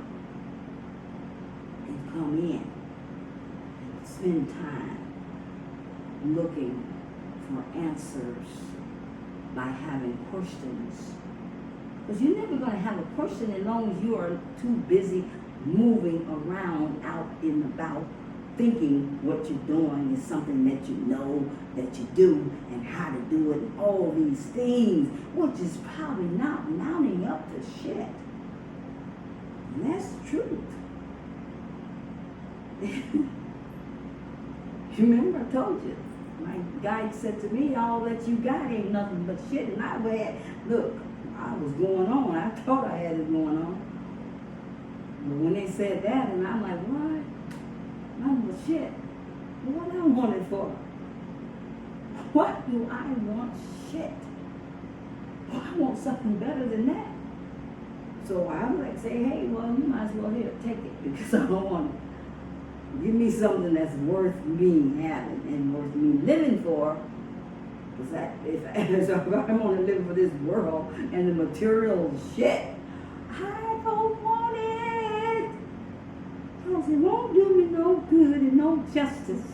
A: and come in and spend time looking for answers by having questions. Because you're never going to have a question as long as you are too busy moving around out and about, thinking what you're doing is something that you know that you do and how to do it and all these things, which is probably not mounting up to shit. And that's the truth. Remember, I told you, my guide said to me, all that you got ain't nothing but shit. And I had, look, I was going on. I thought I had it going on. But when they said that, and I'm like, what? Nothing but shit. What do I want it for? What do I want? Shit. Well, I want something better than that. So I would like say, hey, well, you might as well here, take it, because I don't want it. Give me something that's worth me having and worth me living for. Because if I'm going to live for this world and the material shit, I don't want it. Because it won't do me no good and no justice.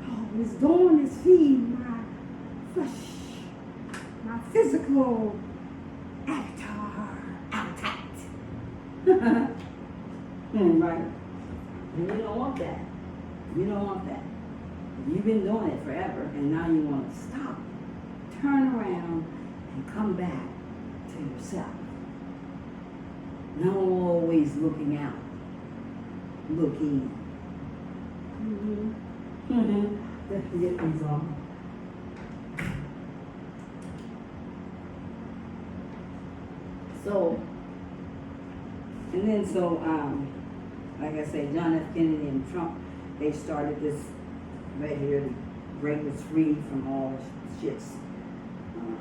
A: All it's doing is feed my flesh, my physical appetite. Right? And you don't want that. You don't want that. You've been doing it forever, and now you want to stop. Turn around and come back to yourself. Not always looking out. Look in. Let's get these on. So, and then like I say, John F. Kennedy and Trump, they started this right here to break us free from all the shits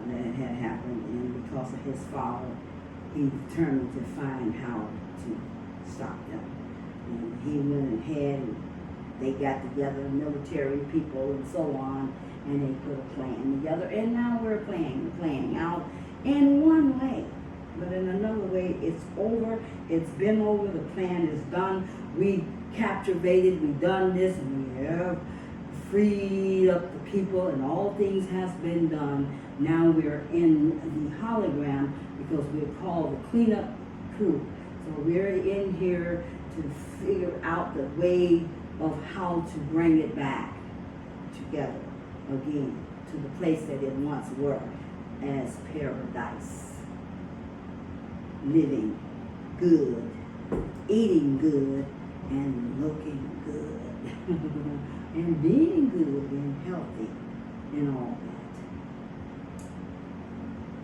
A: that had happened, and because of his father, he determined to find how to stop them. And he went ahead and they got together, military people and so on, and they put a plan together, and now we're playing out in one way. But in another way, it's over. It's been over. The plan is done. We captivated. We done this. And we have freed up the people, and all things has been done. Now we're in the hologram because we're called the cleanup crew. So we're in here to figure out the way of how to bring it back together again to the place that it once were as paradise. Living good, eating good, and looking good, and being good and healthy, and all that.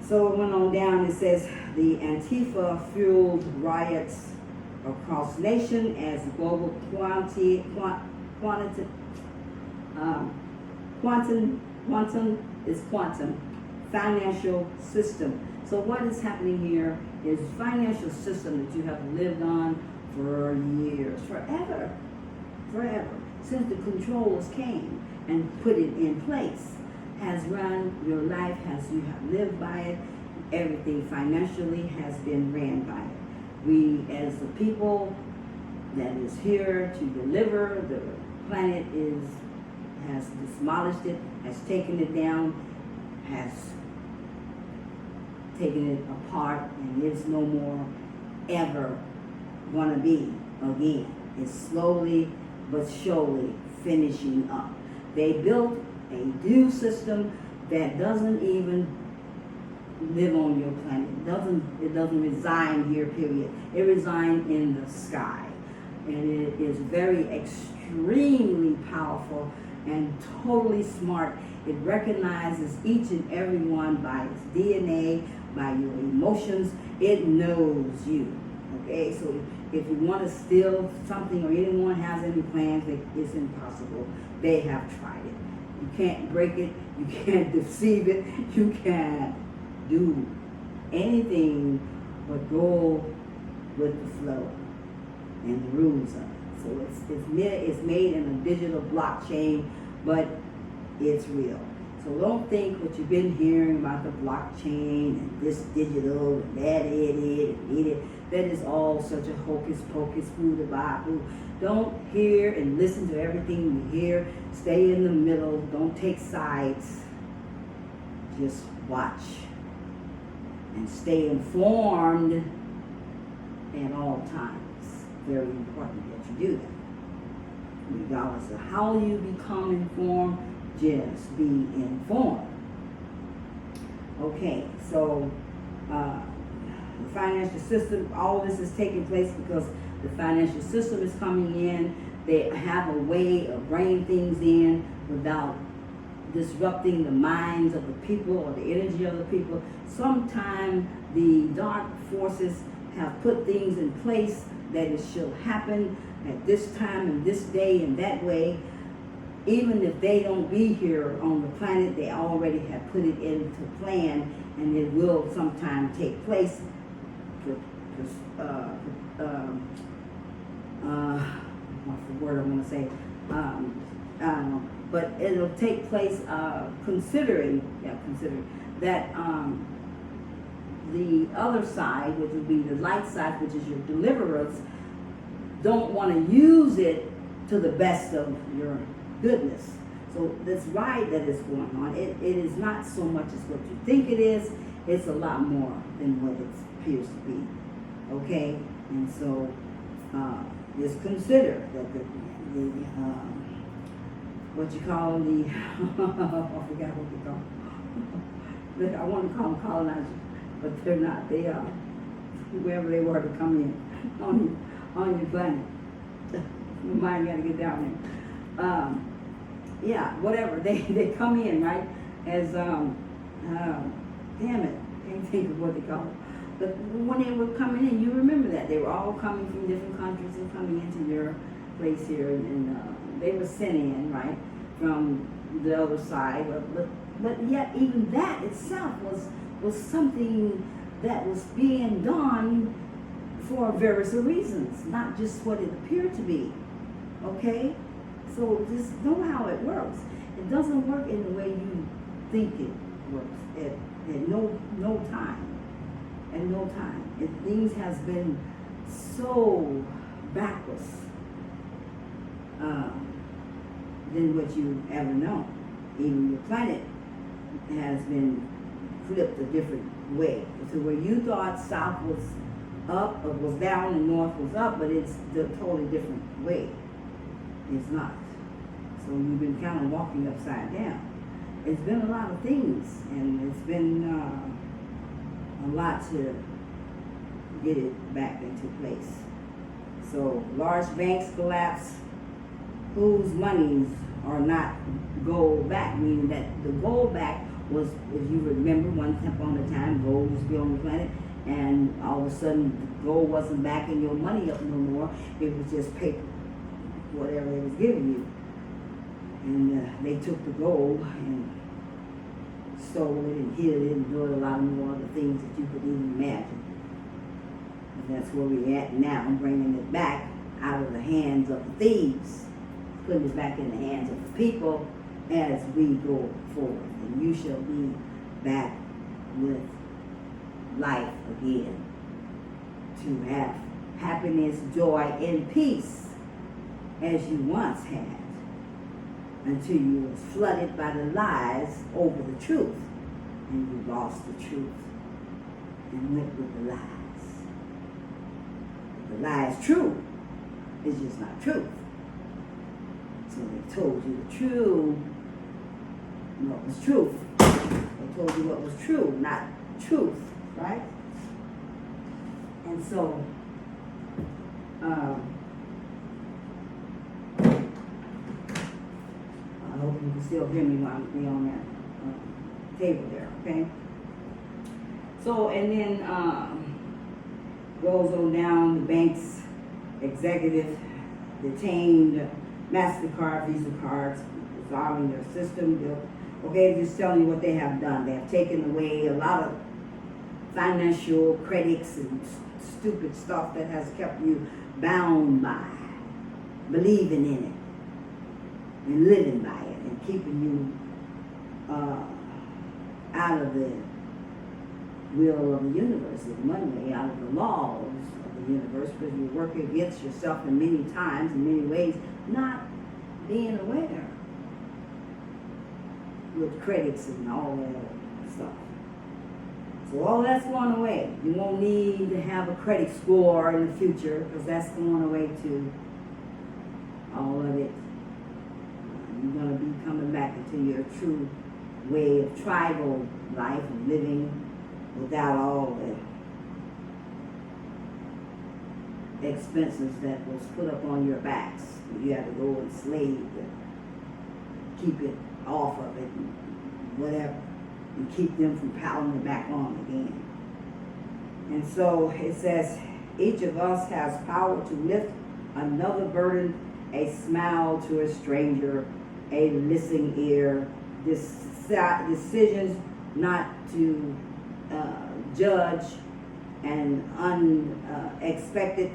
A: So it went on down, it says, the Antifa fueled riots across nation as global quantum financial system. So what is happening here is financial system that you have lived on for years, forever, since the controllers came and put it in place, has run your life, you have lived by it. Everything financially has been ran by it. We, as the people that is here to deliver, the planet has demolished it, has taken it down, has taken it apart, and it's no more ever gonna be again. It's slowly but surely finishing up. They built a new system that doesn't even live on your planet. It doesn't reside here, period. It resides in the sky. And it is very extremely powerful and totally smart. It recognizes each and every one by its DNA, by your emotions. It knows you. Okay, so if you want to steal something or anyone has any plans, it's impossible. They have tried it. You can't break it. You can't deceive it. You can't do anything but go with the flow and the rules of it. So it's made in a digital blockchain, but it's real. So don't think what you've been hearing about the blockchain and this digital and that it. That is all such a hocus pocus foo-da-ba-boo. Don't hear and listen to everything you hear. Stay in the middle. Don't take sides. Just watch and stay informed at all times. Very important that you do that. Regardless of how you become informed, just be informed. Okay, so the financial system, all this is taking place because the financial system is coming in. They have a way of bringing things in without disrupting the minds of the people or the energy of the people. Sometimes the dark forces have put things in place that it shall happen at this time and this day and that way. Even if they don't be here on the planet, they already have put it into plan, and it will sometime take place. What's the word I want to say? I don't know, but it'll take place considering that the other side, which would be the light side, which is your deliverers, don't want to use it to the best of your goodness. So this ride that is going on, it is not so much as what you think it is. It's a lot more than what it appears to be. Okay, and so just consider that the what you call the I forgot what you call Look, I want to call them colonizers, but they're not. They are whoever they were to come in on your planet. Your mind got to get down there. Yeah, whatever. They come in, right? As damn it, can't think of what they call it. But when they were coming in, you remember that they were all coming from different countries and coming into your place here, and they were sent in, right, from the other side. But yet, even that itself was something that was being done for various reasons, not just what it appeared to be. Okay, so just know how it works. It doesn't work in the way you think it works. At no time. At no time. Things has been so backwards than what you ever known. Even your planet has been flipped a different way. So where you thought south was up or was down and north was up, but it's the totally different way. It's not. So you've been kind of walking upside down. It's been a lot of things, and it's been a lot to get it back into place. So large banks collapse, whose monies are not gold back, meaning that the gold back was, if you remember, once upon a time, gold was still on the planet, and all of a sudden, gold wasn't backing your money up no more. It was just paper, whatever they was giving you. And they took the gold and stole it and hid it and did a lot more of the things that you could even imagine. And that's where we're at now, bringing it back out of the hands of the thieves, putting it back in the hands of the people as we go forward. And you shall be back with life again, to have happiness, joy, and peace as you once had, until you was flooded by the lies over the truth, and you lost the truth and went with the lies. The lie is true, it's just not truth. So they told you the truth, what was truth. They told you what was true, not truth, right? And so, I hope you can still hear me while I'm on that table there, okay? So, and then goes on down, the bank's executive detained MasterCard, Visa cards, resolving their system. Okay, just telling you what they have done. They have taken away a lot of financial credits and stupid stuff that has kept you bound by believing in it and living by it and keeping you out of the will of the universe, in one way, out of the laws of the universe, because you work against yourself in many times, in many ways, not being aware with credits and all that stuff. So all that's going away. You won't need to have a credit score in the future, because that's going away too. All of it. You're going to be coming back into your true way of tribal life and living without all the expenses that was put up on your backs. You had to go and slave to keep it off of it and whatever, and keep them from piling it back on again. And so it says, each of us has power to lift another burden, a smile to a stranger, a listening ear, decisions not to judge, and unexpected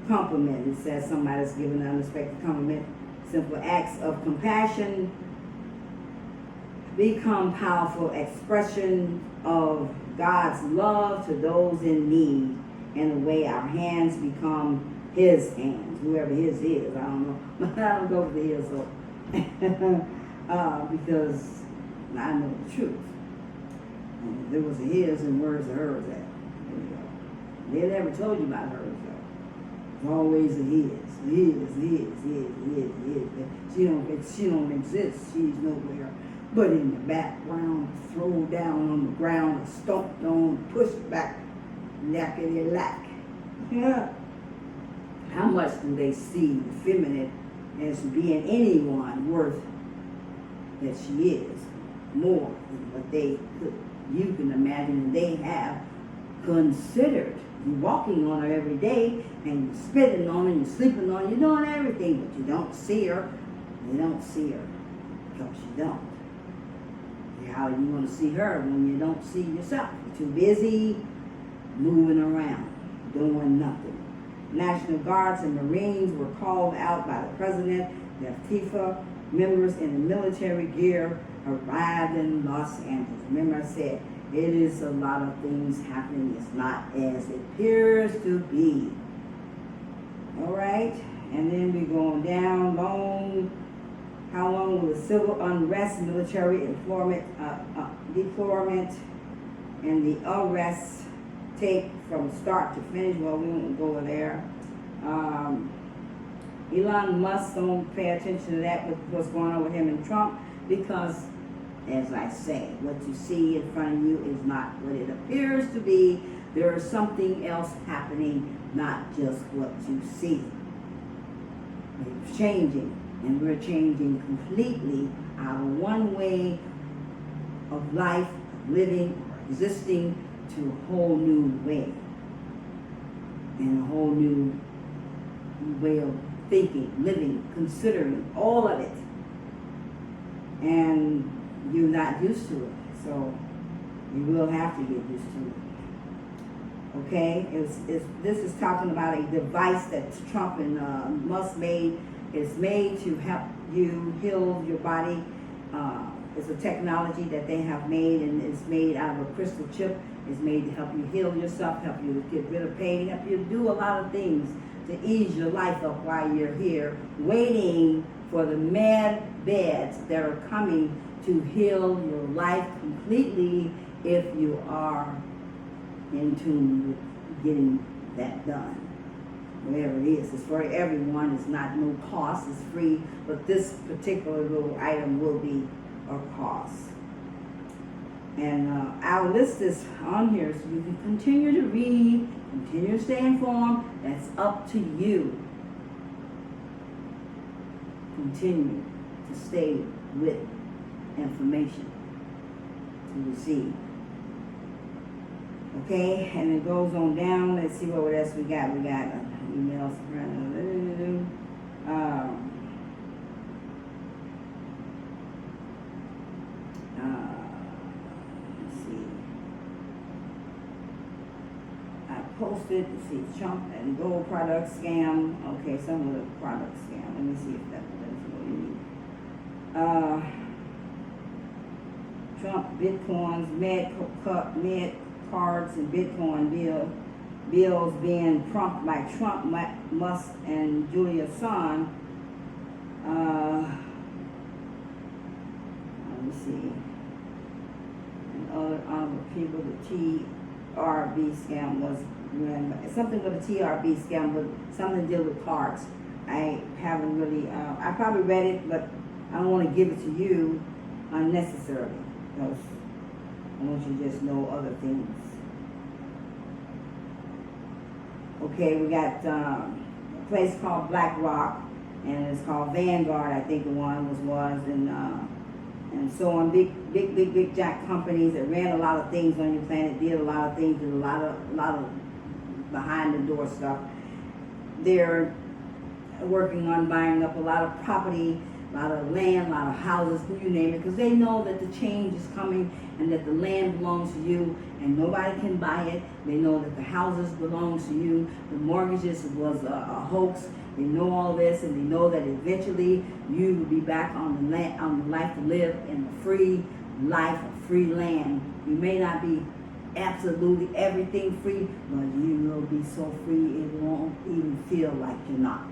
A: compliment. It says somebody's giving an unexpected compliment. Simple acts of compassion become powerful expression of God's love to those in need, and the way our hands become His hands, whoever His is. I don't know, but I don't go for the His, so because I know the truth. And there was a His and where's the hers at? There you go. They never told you about hers though. It's always a His. His. She don't exist. She's nowhere but in the background, throw down on the ground, stomped on, pushed back, lackety lack. Yeah. How much do they see the feminine as being anyone worth that she is? More than what you can imagine they have considered. You're walking on her every day, and you're spitting on her, you're sleeping on her, you're doing everything, but you don't see her. You don't see her because you don't. How are you going to see her when you don't see yourself? You're too busy moving around, doing nothing. National Guards and Marines were called out by the President. The Tifa members in the military gear arrived in Los Angeles. Remember I said, it is a lot of things happening. It's not as it appears to be. All right, and then we're going down how long will the civil unrest, military deployment, and the arrests take from start to finish? Well, we won't go there. Elon Musk, don't pay attention to that, with what's going on with him and Trump, because, as I say, what you see in front of you is not what it appears to be. There is something else happening, not just what you see. It's changing, and we're changing completely our one way of life, living, existing, to a whole new way, and a whole new way of thinking, living, considering, all of it. And you're not used to it, so you will have to get used to it. Okay, this is talking about a device that Trump and Musk made. It's made to help you heal your body. It's a technology that they have made, and it's made out of a crystal chip. It's made to help you heal yourself, help you get rid of pain, help you do a lot of things to ease your life up while you're here, waiting for the med beds that are coming to heal your life completely if you are in tune with getting that done. Whatever it is, it's for everyone. It's not no cost, it's free, but this particular little item will be a cost. And I'll list this on here so you can continue to read, continue to stay informed. That's up to you. Continue to stay with information to receive. Okay, and it goes on down. Let's see what else we got. We got emails. Let's see. I posted, let's see, Trump and gold product scam. Okay, some of the product scam. Let me see if that's what you need. Trump Bitcoins, med cards and Bitcoin bills being prompted by Trump, Musk, and Julia Assange. Let me see. And other honorable people, the TRB scam was something with the TRB scam, but something to deal with cards. I haven't really, I probably read it, but I don't want to give it to you unnecessarily, because I want you to just know other things. Okay, we got a place called Black Rock, and it's called Vanguard, I think the one was, and so on. Big jack companies that ran a lot of things on your planet, did a lot of things, did a lot of behind the door stuff. They're working on buying up a lot of property, a lot of land, a lot of houses, you name it, because they know that the change is coming and that the land belongs to you and nobody can buy it. They know that the houses belong to you. The mortgages was a hoax. They know all this, and they know that eventually you will be back on the land, on the life to live in a free life, a free land. You may not be absolutely everything free, but you will be so free it won't even feel like you're not.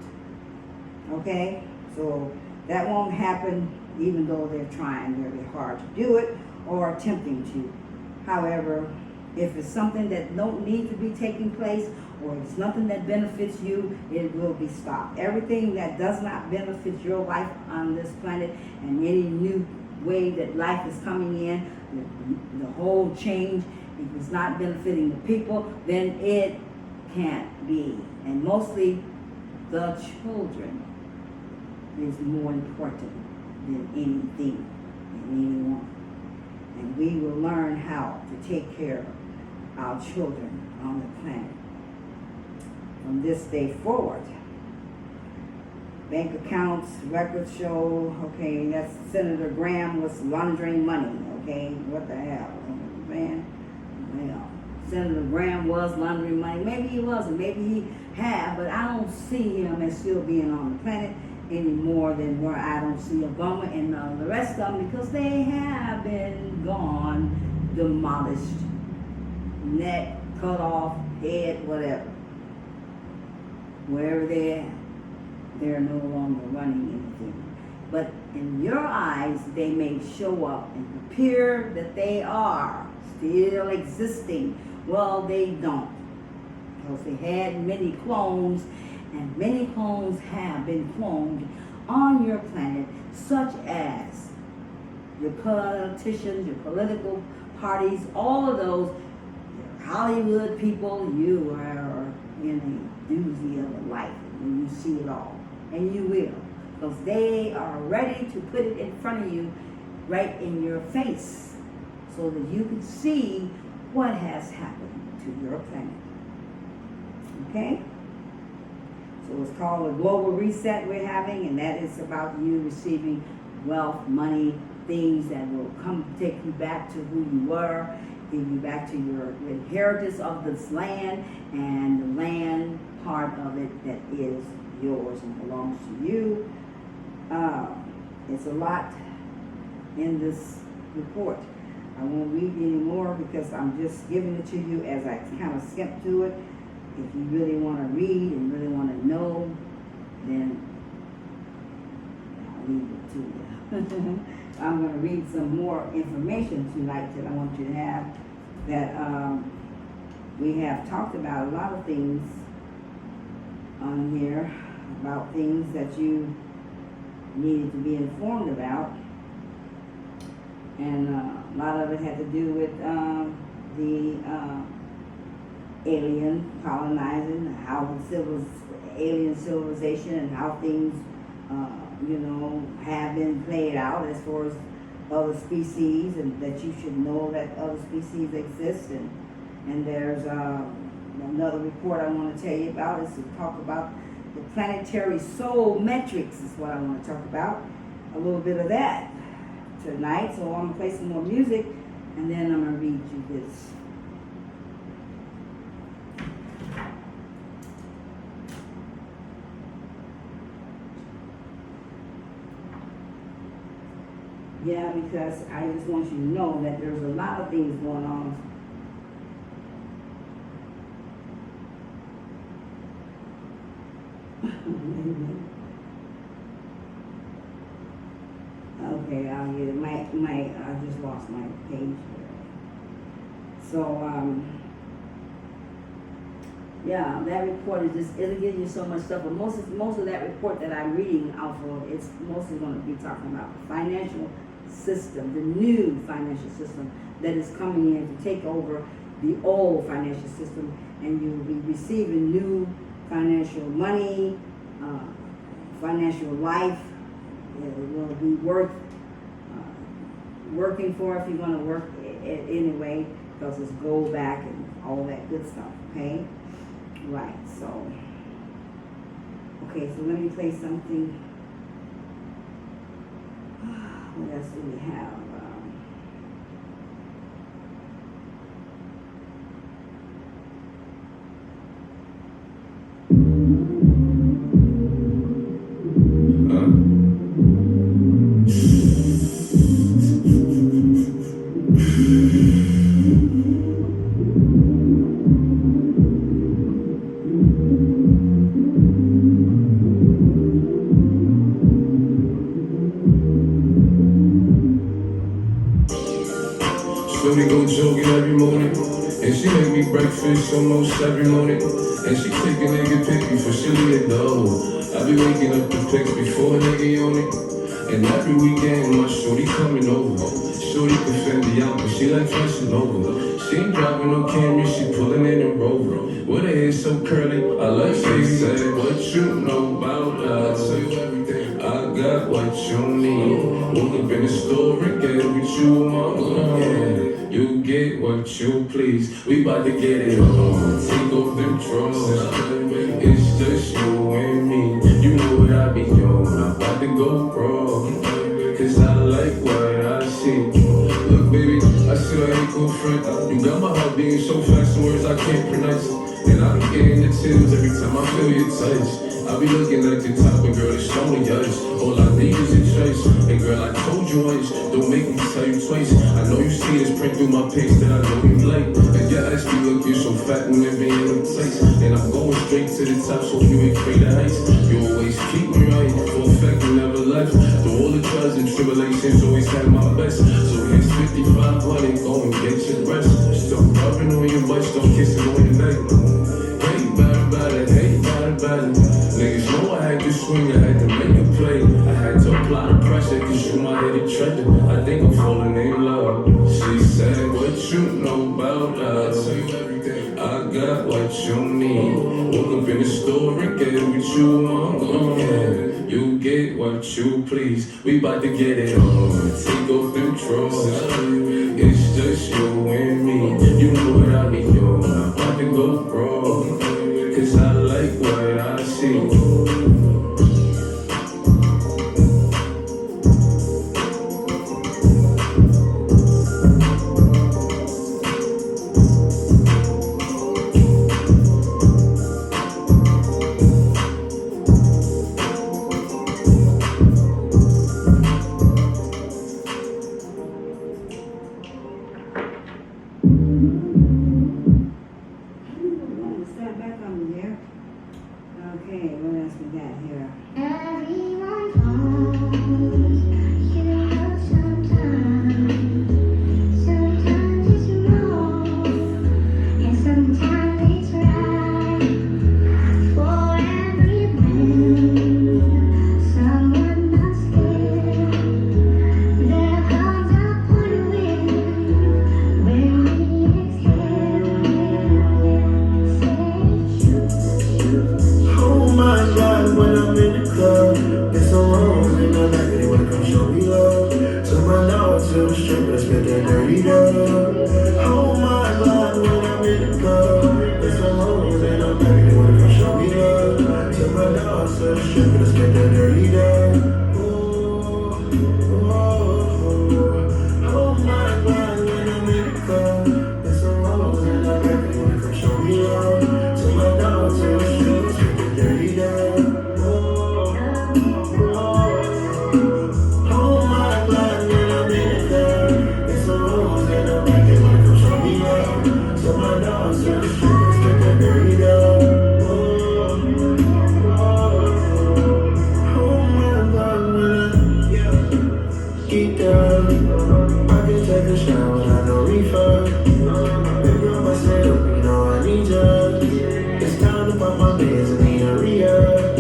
A: Okay? So that won't happen, even though they're trying very hard to do it or attempting to. However, if it's something that don't need to be taking place, or it's nothing that benefits you, it will be stopped. Everything that does not benefit your life on this planet and any new way that life is coming in, the whole change, if it's not benefiting the people, then it can't be. And mostly the children is more important than anything and anyone. And we will learn how to take care of our children on the planet from this day forward. Bank accounts, records show, okay, that's Senator Graham was laundering money, okay, what the hell, man? Well, Senator Graham was laundering money. Maybe he wasn't, maybe he had, but I don't see him as still being on the planet any more than where I don't see Obama and the rest of them, because they have been gone, demolished, neck cut off, head, whatever. Wherever they're no longer running anything. But in your eyes, they may show up and appear that they are still existing. Well, they don't, because they had many clones, and many clones have been cloned on your planet, such as your politicians, your political parties, all of those, Hollywood people. You are in a doozy of a life when you see it all, and you will, because they are ready to put it in front of you, right in your face, so that you can see what has happened to your planet. Okay? So it's called a global reset we're having, and that is about you receiving wealth, money, things that will come take you back to who you were, give you back to your inheritance of this land, and the land part of it that is yours and belongs to you. It's a lot in this report. I won't read any more because I'm just giving it to you as I kind of skip to it. If you really want to read and really want to know, then I'll leave it to you. I'm going to read some more information tonight that I want you to have. That we have talked about a lot of things on here, about things that you needed to be informed about. And a lot of it had to do with the alien colonizing, how alien civilization and how things, have been played out as far as other species, and that you should know that other species exist. And there's another report I want to tell you about is to talk about the planetary soul metrics is what I want to talk about. A little bit of that tonight. So I'm going to play some more music, and then I'm going to read you this. Yeah, because I just want you to know that there's a lot of things going on. Okay, I'll get it. I just lost my page here. So, yeah, that report is just, it'll give you so much stuff, but most of that report that I'm reading off of, it's mostly going to be talking about the financial system, the new financial system that is coming in to take over the old financial system, and you'll be receiving new financial money, financial life. It will be worth working for if you're going to work anyway, because it's go back and all that good stuff, okay? Right, so, okay, so let me play something. What else do we have?
C: Shorty go jogging every morning, and she make me breakfast almost every morning. And she take a nigga pic before she leave the door. I be waking up the pics before a nigga on it. And every weekend, my shorty coming over. Shorty can fend me out, but she like flashing over. She ain't driving no Camry, she pulling in a Rover. With her hair so curly, I like she said, what you know about us? I got what you need. Woke up in the store and get what you want. You get what you please. We bout to get it on. Take off them drawers. It's just you and me. You know what I be on. I'm about to go wrong. Cause I like what I see. Look, baby, I see I ain't cool friend. You got my heart beating so fast, some words I can't pronounce. And I be getting the chills every time I feel your touch. I be looking at the top, and girl, it's only us. All I need is a choice. And girl, I told you once, don't make me tell you twice. I know you see this print through my page that I know you like. And your ass be looking so fat when it be in the place. And I'm going straight to the top, so you ain't afraid of heights. You always keep me right, for a fact you never left. Through all the trials and tribulations, always had my best. So here's 5,500, go and get your rest. Stop rubbing on your butt, stop kissing on your neck. Hate about it, hate about it. Niggas know I had to swing, I had to make a play. I had to apply the pressure, cause you my hidden treasure. I think I'm falling in love. She said, what you know about us? I got what you need. Woke up in the store and get what you want. You get what you please. We bout to get it on. Take off them drawers. It's just you and me. You know what I be on. I'm about to go wrong. Cause I like what I see.
A: Stand back on there. Okay, what else we got here?
E: Everyone falls, you know sometimes it's wrong, and sometimes it's right. For every move, someone must give. There comes a point when we exhale.
D: Oh my God, when I'm in the club, it's so wrong, and I'm like, they wanna come show me love. So my dog to the strip, let's get that dirty dub. Oh my God, when I'm in the club, it's so wrong, and I'm like, they wanna come show me love. So my dog to the strip, let's get that dirty dub. Oh my God, when I'm in the club, it's so wrong, and I'm like, they wanna come show me love. So my dog to the strip, let's get that dirty dub. Oh my God, when I'm in the club, it's so wrong, and I'm like, they wanna come show me love. So my dog to the strip, let's get that dirty dub. Oh my God, when I get down, I can take a shower without no refund. Baby, on my set up, you know I need you. It's time to pop my bands and need a re-up.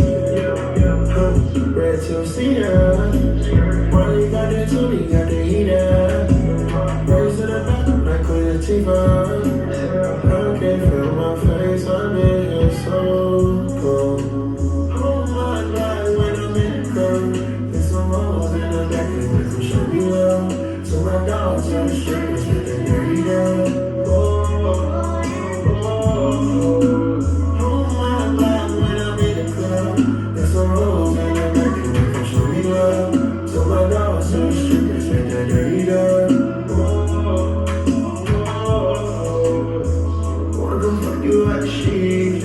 D: Red till cedar. Marley got that tootie, got the heater. Raise to the back, like Queen Latifah. I can't feel my face, I'm in here so cold. Oh my God, when I'm in the club, it's some hoes in the back, they wanna come show me love. So my dogs on the street, let's get that dirty dub. Oh my God, when I'm in the club, it's some hoes in the back, they wanna come show me love. So my dogs on the street, let's get that dirty dub. Wanna come fuck you like a sheep.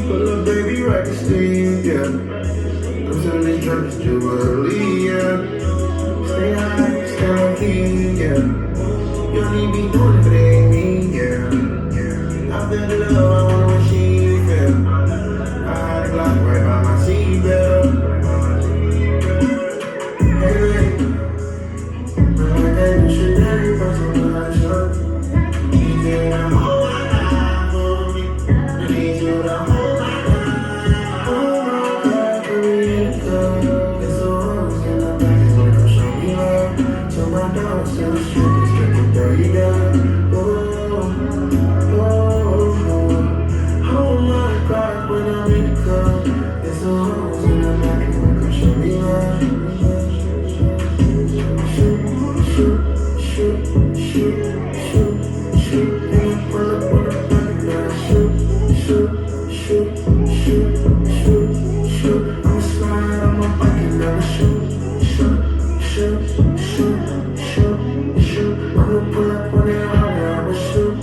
D: Pull up, baby, right to sleep, yeah. I'm certainly drunk as Jubilee, yeah. Stay high, stay on key, yeah. You don't need be doing it, but it ain't me, yeah. I feel the love, I wanna when she feel. I had a Glock right by my seatbelt. Hey, baby, remember that you should never pass on my shirt. You did a whole lot for me. I need you to hold my hand. Oh my God, for me to come. It's so wrong,
C: pull up on it, I'ma shoot,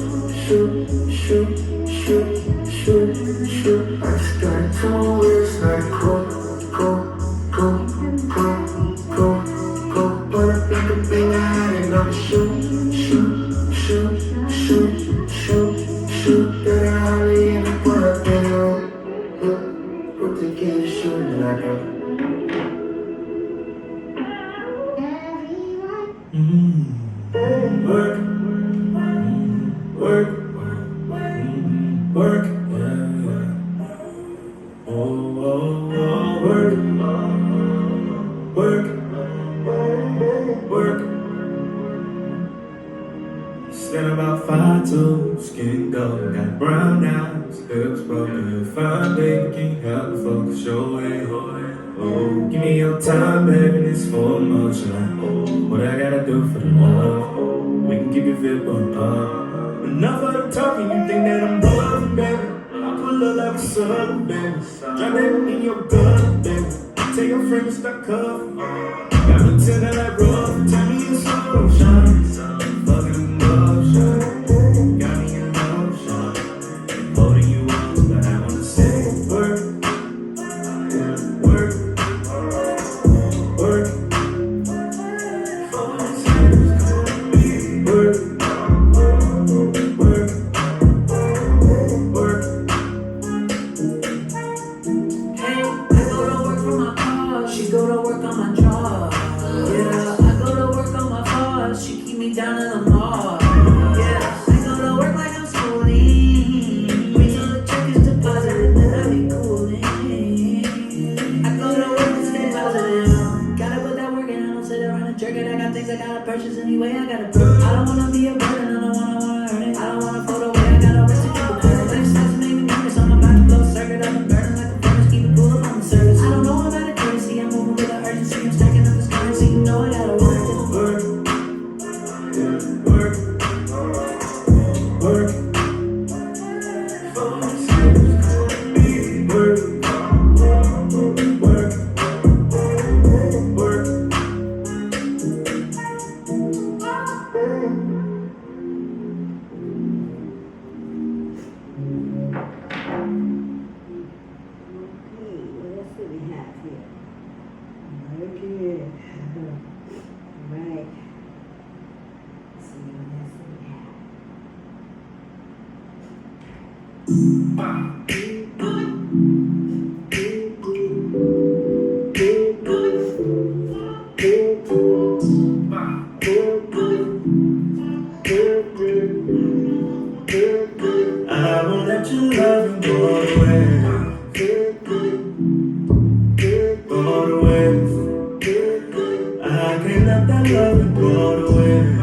C: shoot, shoot, shoot, shoot, shoot. I just got it 2 weeks, like go, go, go, go, go, go. Pull up like a big eye, and I'ma shoot, shoot, shoot, shoot, shoot, shoot. Get a holly and I pull up and put the kid to shooting like a. Work, work, work, yeah. Oh, oh, oh, work, work, work. Stand about 5'2", skin gold, got brown eyes, hips broken, fine baby, can't help but focus your way. Oh, give me your time, baby, it's for emotion. Oh, what I gotta do for the love? We can keep it fit on up. Enough of the talking, you think that I'm blowing, baby. I pull up like a son, baby. Drop that in your gun, baby. Tell your friends to cuff. Got me tender like rough. Tell me it's ocean. Fucking emotion. Got me in motion. Holding you up, but I wanna say work. Work. Work.
D: Down in the mall, yeah. I go to work like I'm schooling. Wait till the check is deposited, then I be cooling. I go to work and stay positive. Gotta put that work in, I don't sit around and jerk it. I got things I gotta purchase anyway, I gotta prove. I don't wanna be a burden, I don't wanna earn it. I don't wanna float away, I gotta work to keep it burning. Like starts to make me nervous, I'm about to blow circuit. I've been burning like a furnace, keep it cool up on the surface. I don't know about a courtesy, I'm moving with an urgency. I'm stacking up this currency, you know I gotta work.
C: Work, work, I won't let your love go away. Go to waste. I can't let that love go to waste.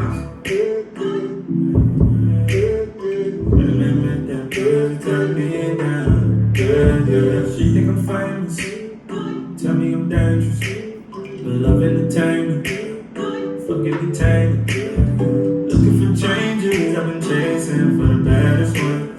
C: Limit that good, tell me down. Good. She think I'm famous. Tell me I'm dangerous. Love entertainment. Fuck entertainment. Looking for changes. I've been chasing for the baddest one.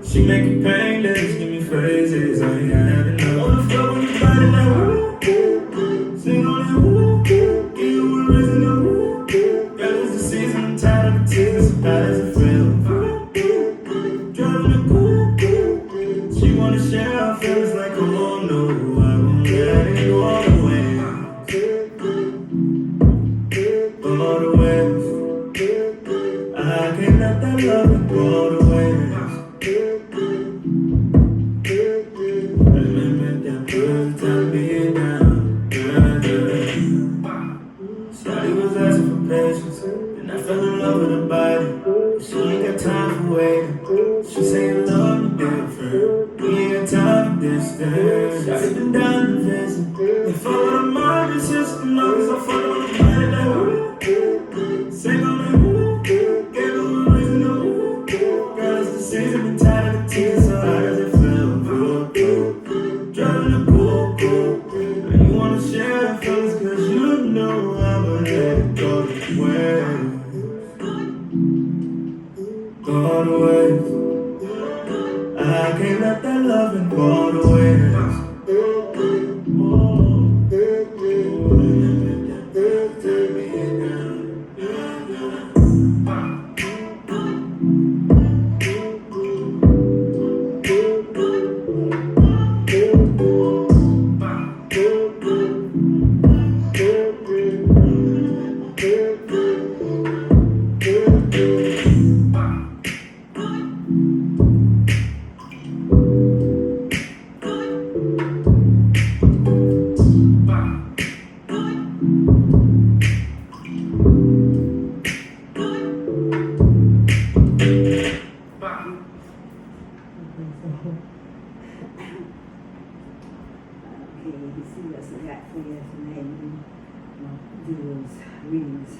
C: She make it painless. Give me phrases. I ain't had enough. Wanna fuck with your body like woo. Sing on that woo. Give you a reason to woo. Girl, it's the season. I'm tired of the tears. How does it feel? Driving the cool. She wanna share her feelings like oh no. I won't let it go all the way. All the ways. I can't let that love go all the ways. Limit that good, tell me down. Shawty was asking for patience, and I fell in love with her body. She ain't got time for waiting. She saying love me different. We ain't got time for distance. Shawty been down to visit. And follow the modern system, no, cause I follow the money like woo. Sing on it, woo. Gave her a reason to woo. Girl, it's the season, been tired of the tears, so how does it feel? Driving a cool. And you wanna share your feelings, cause you know I'ma let it go this way. Go the ways. I can't let that loving go the ways. Take me down.
A: readings.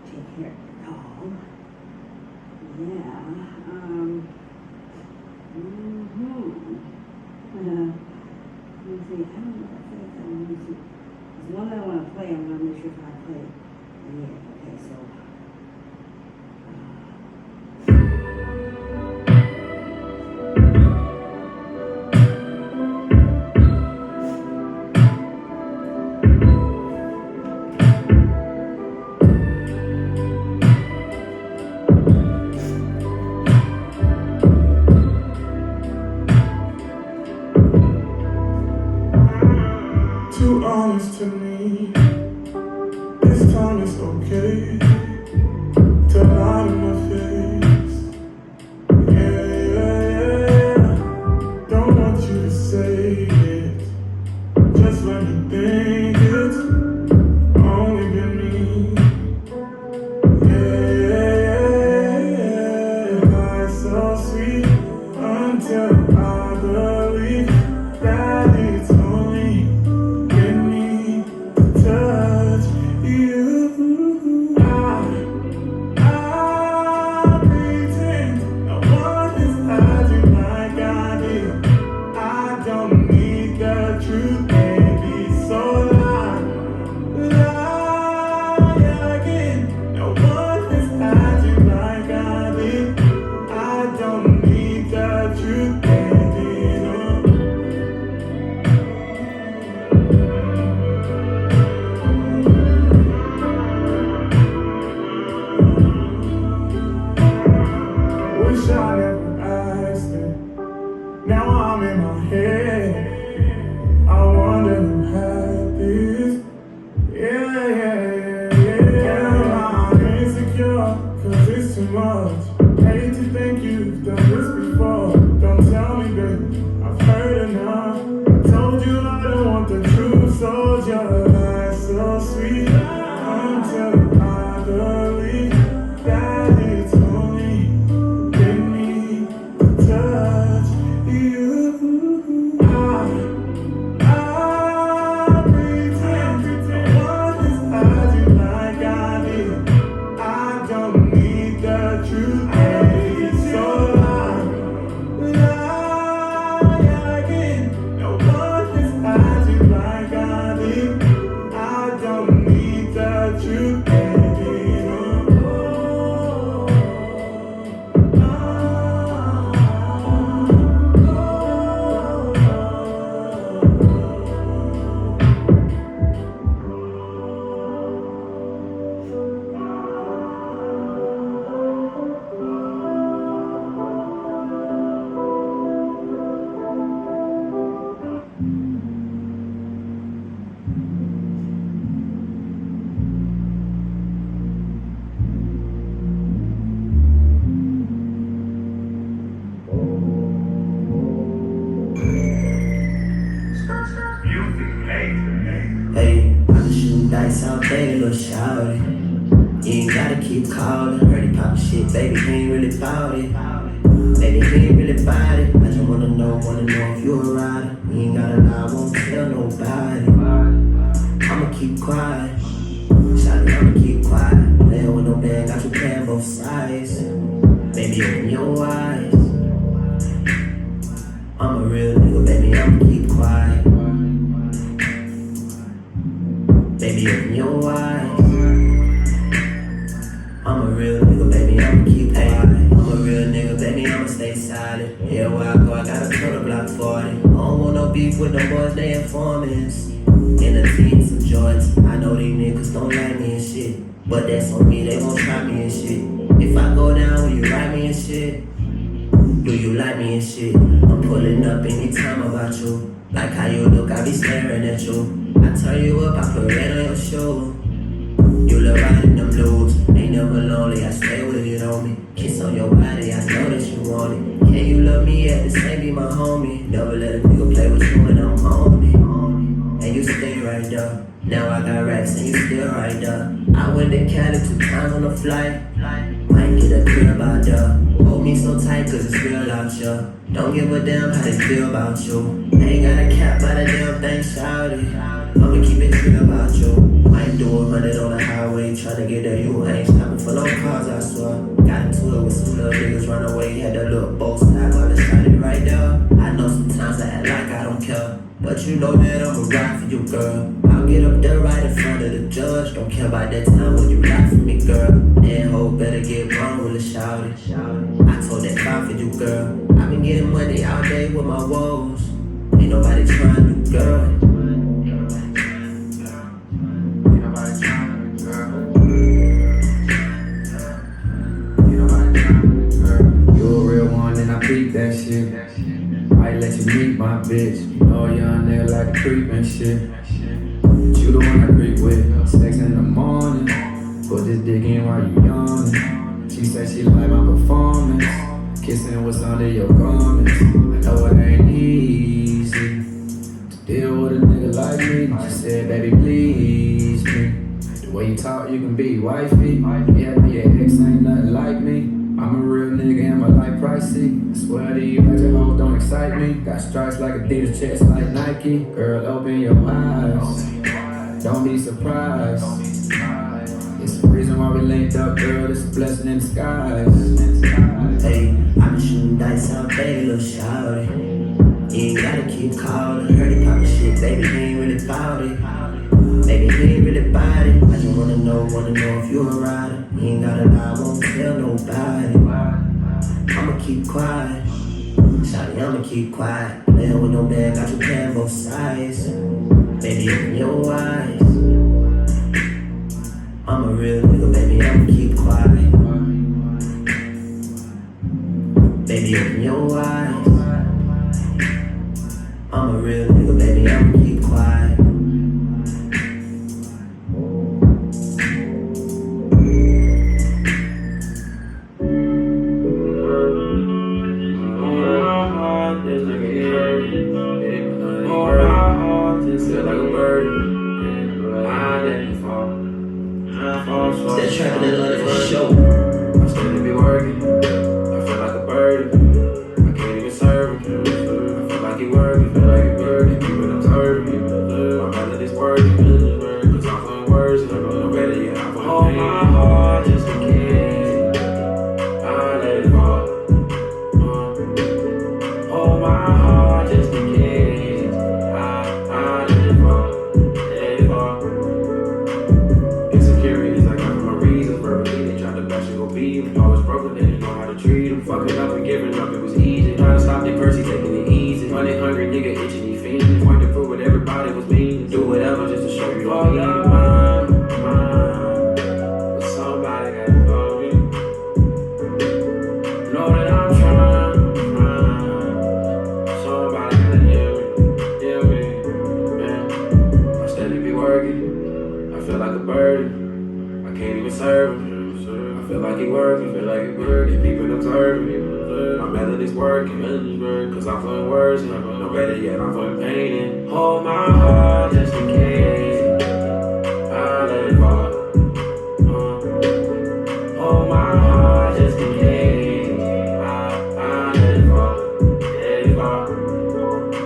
A: Take care of the dog. Yeah. Let me see. I don't know if I played that one. Let me see. There's one that I want to play. I'm going to make sure if I play it. Yeah. Okay. So.
C: Too honest to me. This time it's okay to lie in my face. Yeah. Don't want you to say it. Just let me think it's only been me. Yeah. Life's so sweet until I believe that it's only been me to touch you. I pretend no one is hiding like I did. I don't need the truth, baby, so lie again. No one is hiding like I did. I don't need the truth, baby, no. Wish I never asked it. Now I'm in my head. I wonder who had this. Yeah. I'm insecure, cause it's too much. Hate to think you've done this before. Don't tell me, baby, I've heard enough. I told you I don't want the truth, so your life's so sweet until I believe that it's only been me to touch you. I pretend no one is hiding like I did. I don't need the truth, baby, so lie again. No one is hiding like I did. I don't need the truth, baby, no.
D: Hey, I been shooting dice all day, little shawty. You ain't gotta keep calling. Ready pop shit, baby, he ain't really bout it. Baby, he ain't really bout it. I just wanna know if you a rider. You ain't gotta lie, I won't tell nobody. I'ma keep quiet. Shawty, I'ma keep quiet. Playing with no man, got you playing both sides. Baby, open your eyes. I'm a real nigga, baby, I'ma keep quiet. Baby, open your eyes. I'm a real nigga, baby, I'ma keep quiet. I'm a real nigga, baby, I'ma stay silent. Yeah, where I go, I gotta cut a block 40. I don't want no beef with the boys, they informants. In the team, some joints. I know these niggas don't like me and shit, but that's on me, they won't try me and shit. If I go down, will you write me and shit? Do you like me and shit? I'm pulling up anytime about you. Like how you look, I be staring at you. I turn you up, I put red on your shoe. You look right in them blues. Ain't never lonely, I stay with it on me. Kiss on your body, I know that you want it. Can you love me at the same, be my homie? Never let a nigga play with you when I'm on it. And you stay right there. Now I got racks and you still right there. I went to Cali 2 times on the flight. Might get a crib out there. Hold me me so tight cause it's real out here. Don't give a damn how they feel about you. Ain't got a cap by the damn thing, shout it. I'ma keep it real about you. Might do 100 on the highway, tryna get there, you ain't stopping for no cars, I swear. Got into it with some little niggas, run away, had that little bow style while I shot it right there. I know sometimes I act like I don't care, but you know that I'ma ride for you, girl. I'll get up there right in front of the judge. Don't care about that time when you lie for me, girl. That hoe better get wrong with a shout it. I told that cry for you, girl. I've been getting money all day with my woes. Ain't nobody trying you, girl.
C: Creep that shit. Might let you meet my bitch. You know a young nigga like to creep and shit. But you the one I creep with. 6 in the morning. Put this dick in while you yawning. She said she like my performance. Kissing what's under your garments. I know it ain't easy to deal with a nigga like me. She said, baby, please me. The way you talk, you can be wifey. Yeah, your ex ain't nothing like me. I'm a real nigga and my life pricey. I swear to you that your hoes don't excite me. Got stripes like Adidas, checks like Nike. Girl, open your eyes. Don't be surprised. It's the reason why we linked up, girl. It's a blessing in disguise.
D: Hey, I been shooting dice all day, little shawty. You ain't gotta keep calling. Heard it pop shit, baby, he ain't really bout it. Baby, he ain't really bout it. I just wanna know if you a rider. You ain't gotta lie, I won't tell nobody. I'ma keep quiet. Shawty, I'ma keep quiet. Playing with no bag, got you playing both sides. Baby, open your eyes. I'm a real nigga, baby, I'ma keep quiet. Baby, open your eyes. I'm a real nigga, baby, I'ma keep quiet. That trapping in London for show.
C: I still to be working. I feel like a burden. I can't even serve him. I feel like he working. Feel like he burden. People observing. My melody's working. Cause I'm feeling worse. And I'm no better yet. I'm hold my heart just in case. I let it fall. Hold my heart just in case. I let it fall. Let it fall. Insecurities I got for my reasons. Verbally they tried to bash and go beat him. Always broken, they didn't know how to treat him. Fucking up and giving up, it was easy. Trying to stop the Percy, taking it easy. Running hungry, nigga, itching, he fiending. Point to prove what everybody was mean. Do whatever just to show you all love mine. But somebody got to love me. Know that I'm trying. Somebody gotta hear me, man. I steadily be working. I feel like a burden. I can't even serve him. I feel like he working, feel like he working. People observing me. My melody's working, cause I'm feeling worse. No better yet, I'm feeling pain. Hold my heart just in case. I let it fall. Hold my heart just in case. I let it fall. Let it fall.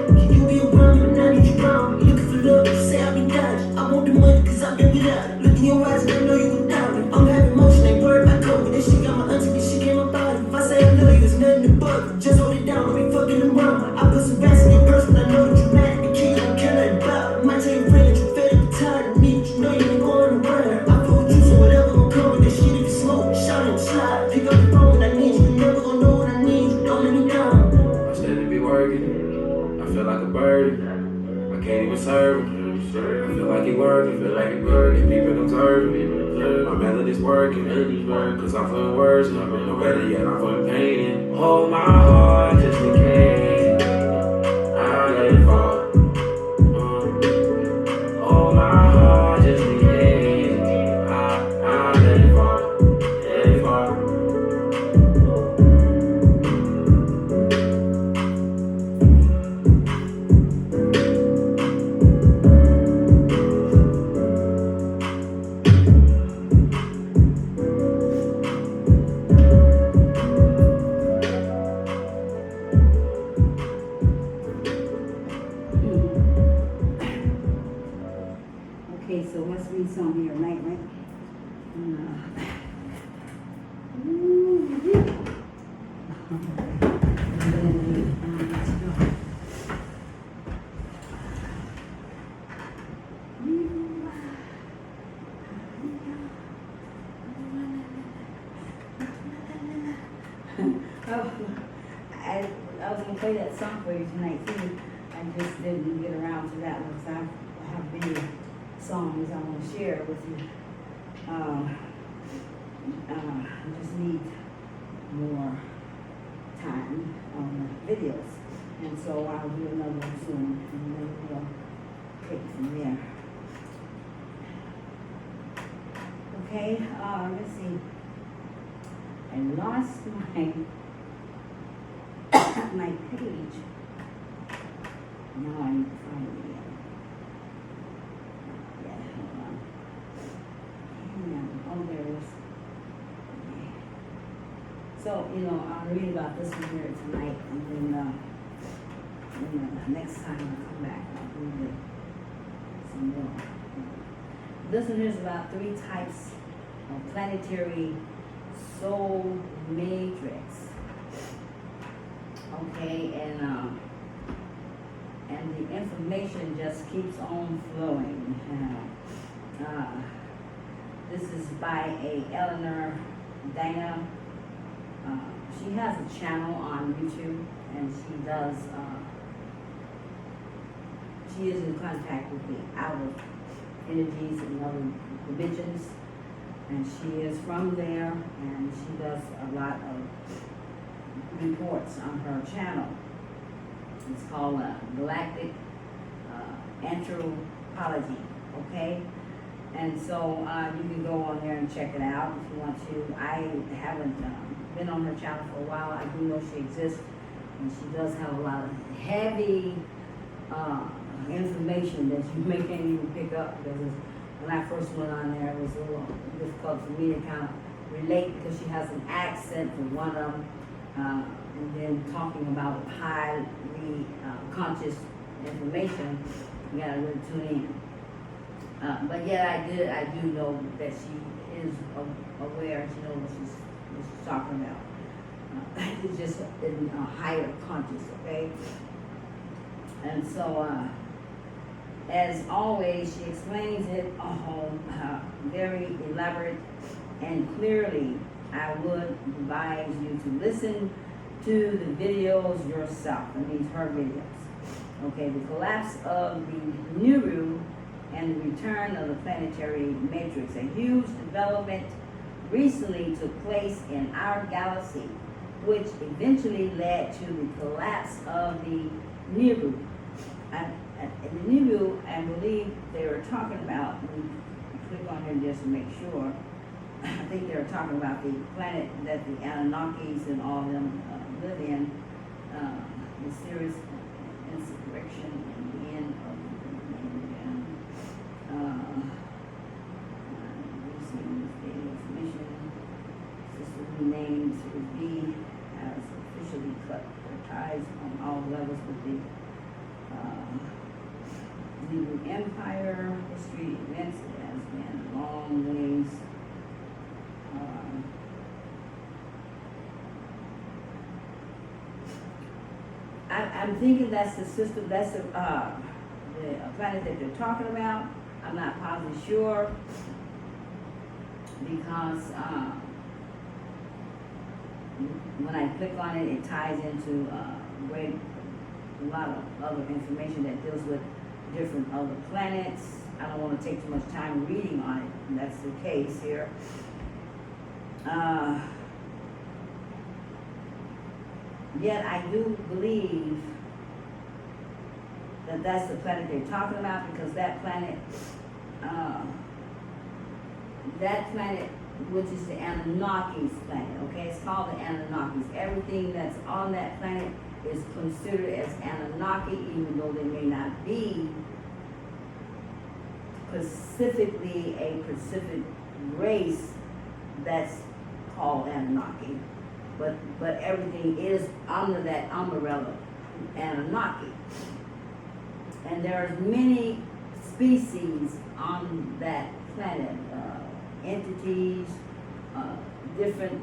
D: Can you be around me when I need you around me? Looking for love, you say I be dodging. I want the money cause I'm done without it. Look in your eyes and I know you without me. I'm having emotion, ain't worried about COVID. That shit got my auntie, this shit came about it. If I say I love you, it's nothing to but. Just hold it down, don't be fucking around. I put some rats in your purse when I know that you're mad. The kid, I don't care nothing about it. Might tell your friend that you fed up and tired of me, but you know you ain't going around. I put you so whatever gon' come with that shit. If you smoke, shout and slide. Pick up the phone when I need you. You never gon' know what I need you. Don't let me down.
C: I steadily be working. I feel like a burden. I can't even serve him. I feel like he working, feel like he working. People observing me. My melody's working, cause I'm feeling worse. No better yet, I'm feeling pain. Hold my heart just in case. I let it fall. Hold my heart just in case. I let it fall. Let it fall.
A: right? Ooh, yeah. And then, let's go. Oh, I was gonna play that song for you tonight too. I just didn't get around to that one because I have many songs I want to share with you. I just need more time on the videos, and so I'll do another one soon, and then we'll take from there. Okay, let's see. I lost my page. Now I need to find it again. Yeah, hold on. Yeah, oh, there it is. Okay. So, I'll read about this one here tonight, and then next time I come back, I'll read some more. This one is about 3 types of planetary soul matrix. Okay, and the information just keeps on flowing. This is by Eleanor Dana. She has a channel on YouTube, and she is in contact with the outer energies and other dimensions, and she is from there, and she does a lot of reports on her channel. It's called Galactic Anthropology, okay? And so you can go on there and check it out if you want to. I haven't been on her channel for a while. I do know she exists, and she does have a lot of heavy information that you may can't even pick up, because when I first went on there, it was a little difficult for me to kind of relate, because she has an accent for one of them, and then talking about highly conscious information, you gotta really tune in. But yet I do know that she is aware, she knows what she's talking about. It's just in a higher conscious, okay? And so, as always, she explains it very elaborate and clearly. I would advise you to listen to the videos yourself. That means her videos. Okay, the collapse of the Nibiru and the return of the planetary matrix. A huge development recently took place in our galaxy, which eventually led to the collapse of the Nibiru. The Nibiru, I believe they were talking about, let me click on here just to make sure. I think they were talking about the planet that the Anunnakis and all of them live in, the serious insurrection and the end of named Series B has officially cut their ties on all levels with the New Empire. History events, it has been a long ways. I'm thinking that's the system, that's the planet that they're talking about. I'm not positively sure, because when I click on it, it ties into a lot of other information that deals with different other planets. I don't want to take too much time reading on it, and that's the case here. Yet I do believe that that's the planet they're talking about, because that planet, which is the Anunnaki's planet, okay? It's called the Anunnakis. Everything that's on that planet is considered as Anunnaki, even though they may not be specifically a Pacific race that's called Anunnaki. But everything is under that umbrella, Anunnaki. And there are many species on that planet. entities, different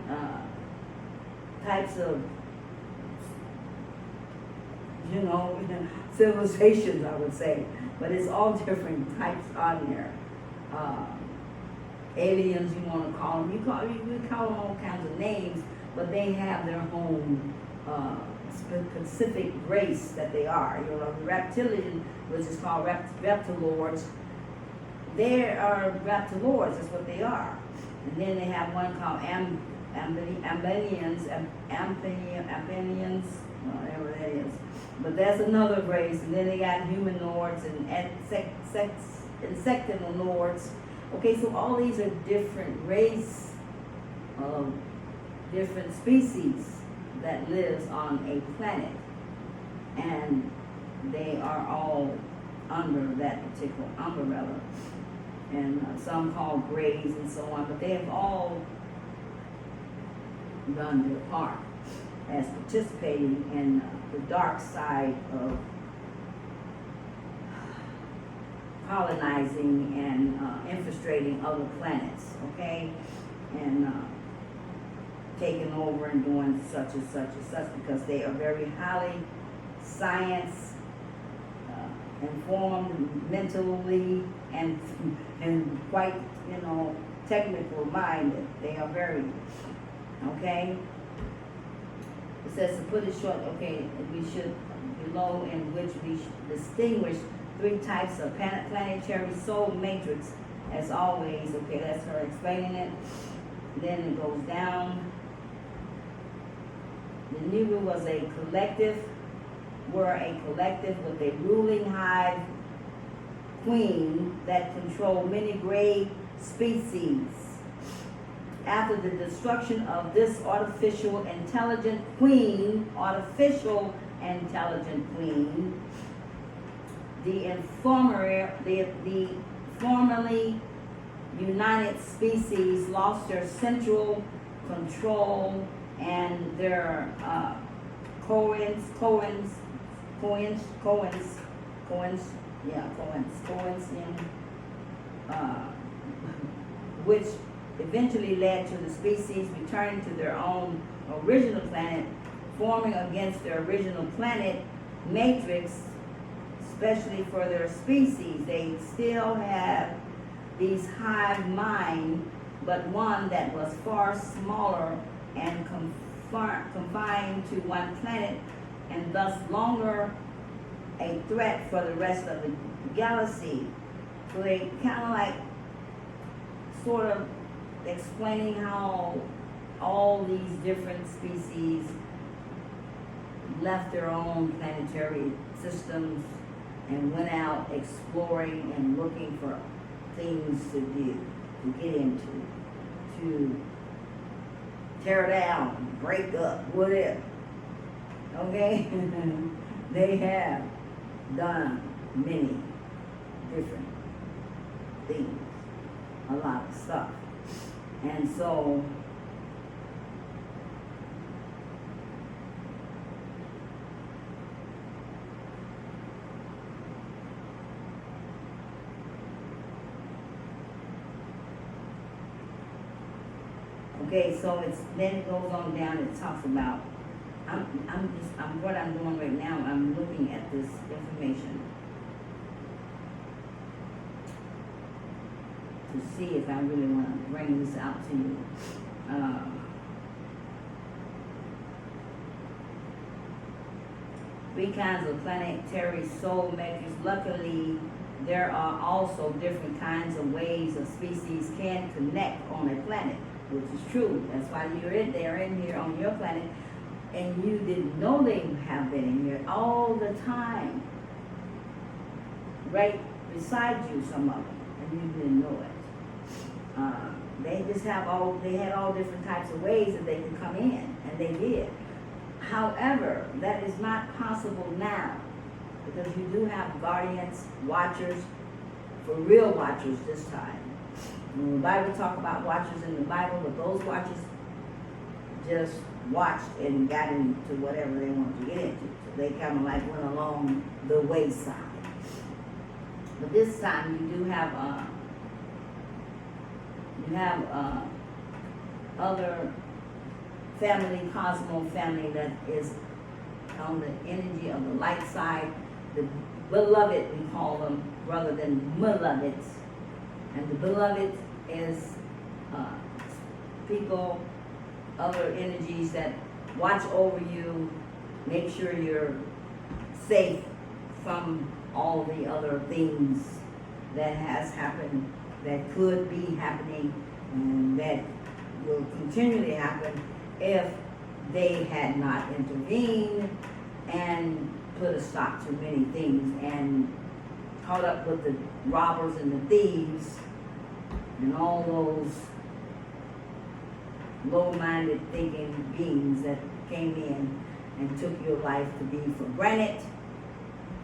A: types of, civilizations, I would say. But it's all different types on there. Aliens, you want to call them. We call them all kinds of names, but they have their own specific race that they are. The reptilian, which is called reptilords, they are reptilords, that's what they are. And then they have one called amphibians, whatever that is. But that's another race. And then they got humanoids and insectoids. Okay, so all these are different race of different species that lives on a planet. And they are all under that particular umbrella. And some called grays and so on, but they have all done their part as participating in the dark side of colonizing and infiltrating other planets, okay? And taking over and doing such and such and such, because they are very highly science informed mentally and quite, technical minded. They are very, okay? It says, to put it short, okay, we should, below in which we should distinguish 3 types of planetary soul matrix, as always. Okay, that's her explaining it. Then it goes down. The Nibiru were a collective with a ruling hive queen that controlled many gray species. After the destruction of this artificial intelligent queen, the formerly united species lost their central control, and their which eventually led to the species returning to their own original planet, forming against their original planet matrix, especially for their species. They still have these hive mind, but one that was far smaller and confined to one planet, and thus longer a threat for the rest of the galaxy. So they kind of like sort of explaining how all these different species left their own planetary systems and went out exploring and looking for things to do, to get into, to tear down, break up, whatever. Okay? They have done many different things, a lot of stuff. And so okay, so then it goes on down, it talks about, what I'm doing right now, I'm looking at this information to see if I really want to bring this out to you. 3 kinds of planetary soul matrix. Luckily, there are also different kinds of ways a species can connect on a planet, which is true. That's why they're in here on your planet, and you didn't know they have been in here all the time, right beside you, some of them, and you didn't know it. They had all different types of ways that they could come in, and they did. However, that is not possible now, because you do have guardians, watchers, for real watchers this time. When the Bible talk about watchers in the Bible, but those watchers just watched and got into whatever they wanted to get into. So they kind of like went along the wayside. But this time you do have You have other family, cosmo family that is on the energy of the light side. The beloved, we call them, rather than beloveds. And the beloved is people, other energies that watch over you, make sure you're safe from all the other things that has happened, that could be happening, and that will continually happen if they had not intervened and put a stop to many things and caught up with the robbers and the thieves and all those low-minded thinking beings that came in and took your life to be for granted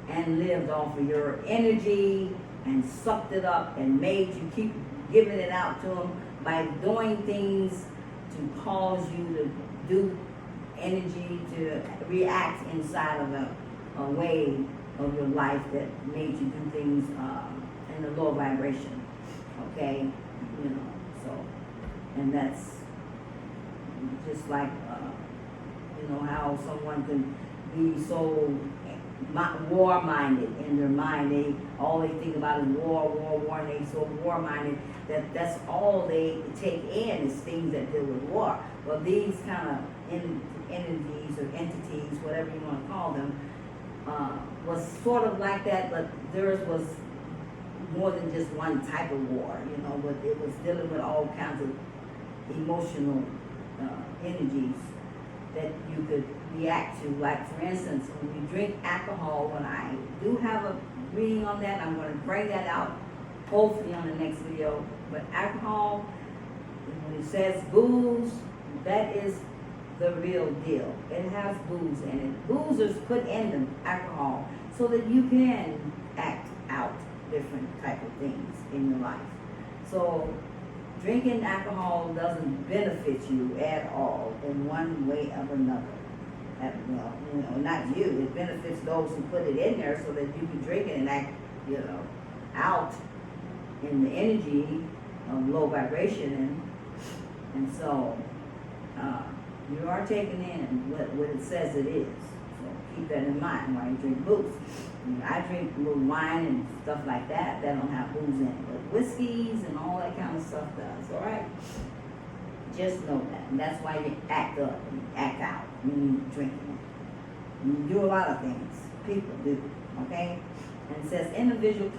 A: and lived off of your energy and sucked it up and made you keep giving it out to them by doing things to cause you to do energy, to react inside of a way of your life that made you do things in a low vibration. Okay? You know, so, and that's just like, you know, how someone can be so war-minded in their mind. All they think about is war, and they so war-minded that that's all they take in is things that deal with war. Well, these kind of energies or entities, whatever you want to call them, was sort of like that, but theirs was more than just one type of war, you know, but it was dealing with all kinds of emotional energies that you could react to. Like, for instance, when you drink alcohol, when I do have a reading on that, I'm going to bring that out hopefully on the next video. But alcohol, when it says booze, that is the real deal. It has booze in it. Booze is put in the alcohol so that you can act out different type of things in your life. So drinking alcohol doesn't benefit you at all in one way or another. Well, you know, not you. It benefits those who put it in there so that you can drink it and act, you know, out in the energy of low vibration. And so you are taking in what it says it is. So keep that in mind while you drink booze. I drink a little wine and stuff like that. That don't have booze in it. But whiskeys and all that kind of stuff does. All right? Just know that. And that's why you act up and act out when you're drinking. You do a lot of things. People do. Okay? And it says individual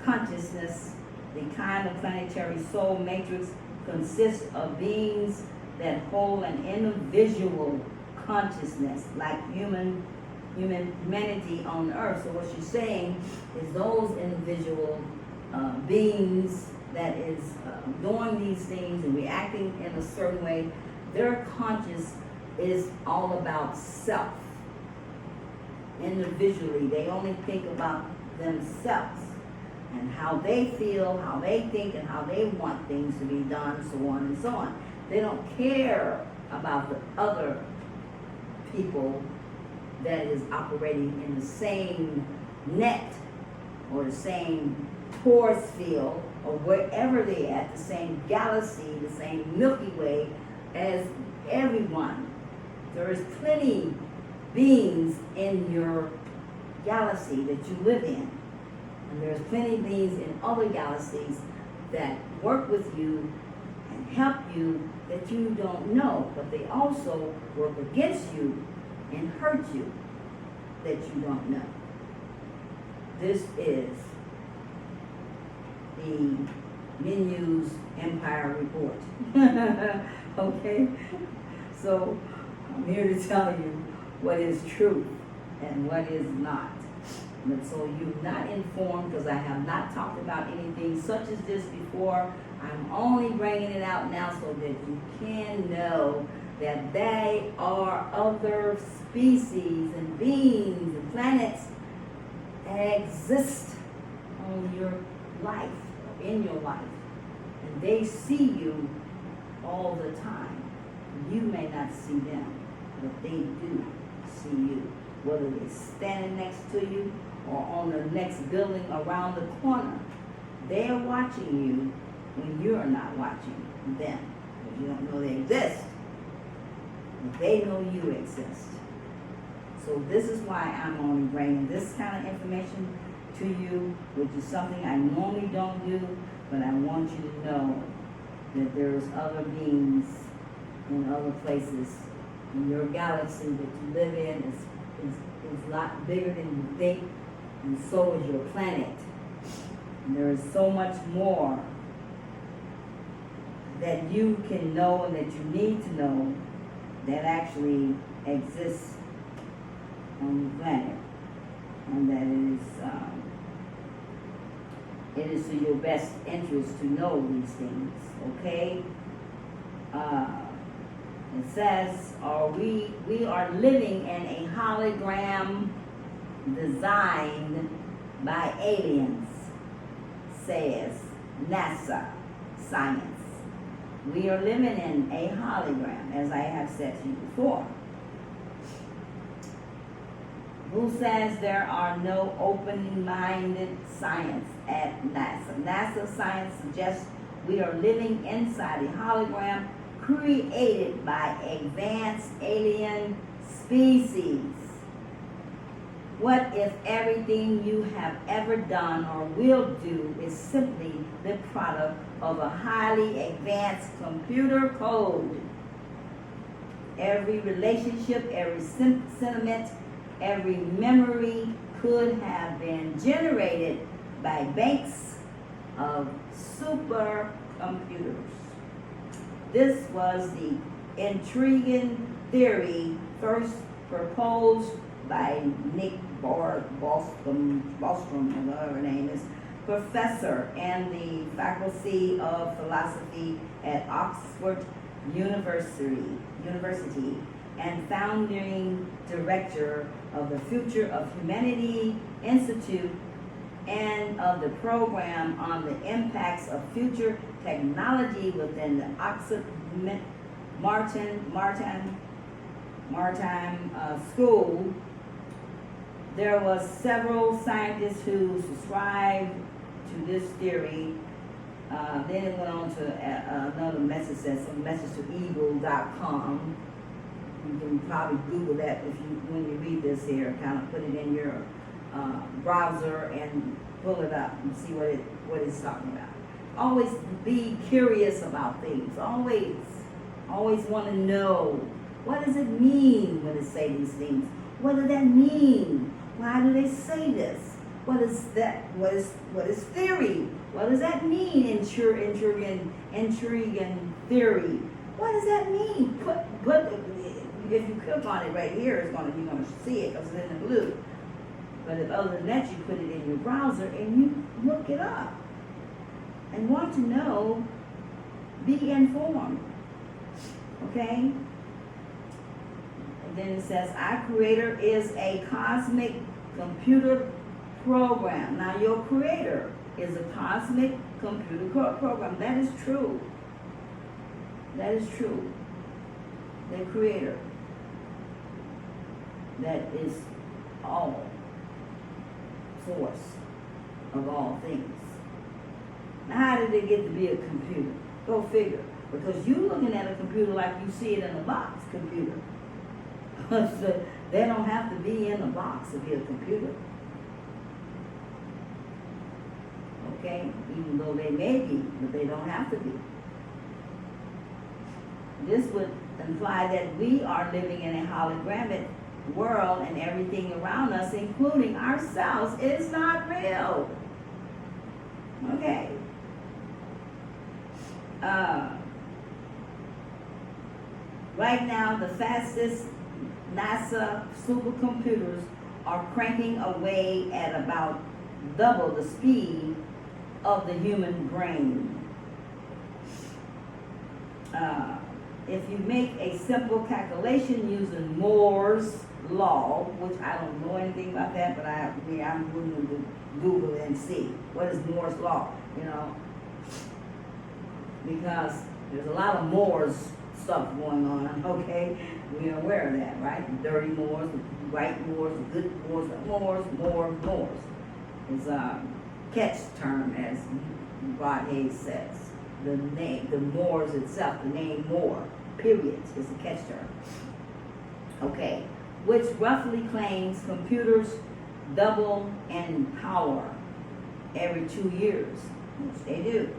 A: consciousness, the kind of planetary soul matrix, consists of beings that hold an individual consciousness, like humanity on earth. So what she's saying is those individual beings that is doing these things and reacting in a certain way, their conscious is all about self. Individually, they only think about themselves and how they feel, how they think, and how they want things to be done, so on and so on. They don't care about the other people that is operating in the same net or the same force field or wherever they're at, the same galaxy, the same Milky Way as everyone. There is plenty beings in your galaxy that you live in. And there's plenty beings in other galaxies that work with you and help you that you don't know, but they also work against you and hurt you that you don't know. This is the Menu's Empire Report. Okay? So I'm here to tell you what is true and what is not. But so you're not informed, because I have not talked about anything such as this before. I'm only bringing it out now so that you can know that they are other species and beings and planets that exist on your life, in your life. And they see you all the time. You may not see them, but they do see you. Whether they're standing next to you or on the next building around the corner, they're watching you when you're not watching them, because you don't know they exist. But they know you exist. So this is why I'm only bringing this kind of information to you, which is something I normally don't do, but I want you to know that there's other beings in other places. And your galaxy that you live in is a lot bigger than you think, and so is your planet. And there is so much more that you can know and that you need to know that actually exists on the planet, and that it is to your best interest to know these things, okay? It says, we are living in a hologram designed by aliens, says NASA science. We are living in a hologram, as I have said to you before. Who says there are no open-minded science at NASA? NASA science suggests we are living inside a hologram created by advanced alien species. What if everything you have ever done or will do is simply the product of a highly advanced computer code? Every relationship, every sentiment, every memory could have been generated by banks of supercomputers. This was the intriguing theory first proposed by Nick Bostrom, whatever her name is, professor in the Faculty of Philosophy at Oxford University, and founding director of the Future of Humanity Institute and of the program on the impacts of future technology within the Oxford Maritime School. There was several scientists who subscribed to this theory. Then it went on to another message, says a message to evil.com. You can probably Google that when you read this here, kind of put it in your browser and pull it up and see what it's talking about. Always be curious about things. Always want to know, what does it mean when they say these things? What does that mean? Why do they say this? What is that? What is theory? What does that mean? Intriguing theory. What does that mean? If you click on it right here, you're gonna see it because it's in the blue. But if other than that, you put it in your browser and you look it up and want to know, be informed. Okay? And then it says, our creator is a cosmic computer program. Now, your creator is a cosmic computer program. That is true. That is true. The creator. That is all source of all things. Now, how did they get to be a computer? Go figure. Because you're looking at a computer like you see it in a box computer. So they don't have to be in a box to be a computer. Okay? Even though they may be, but they don't have to be. This would imply that we are living in a hologramic world and everything around us, including ourselves, is not real. Okay. Right now, the fastest NASA supercomputers are cranking away at about double the speed of the human brain. If you make a simple calculation using Moore's law, which I don't know anything about that, but I'm going to Google it and see what is Moore's law, because there's a lot of Moore's stuff going on, okay? We're aware of that, right? The dirty Moors, the right Moors, the good Moors, Moors. It's a catch term, as Rod Hayes says. the name, the Moors itself, the name Moor, period, is a catch term. Okay, which roughly claims computers double in power every 2 years, which they do.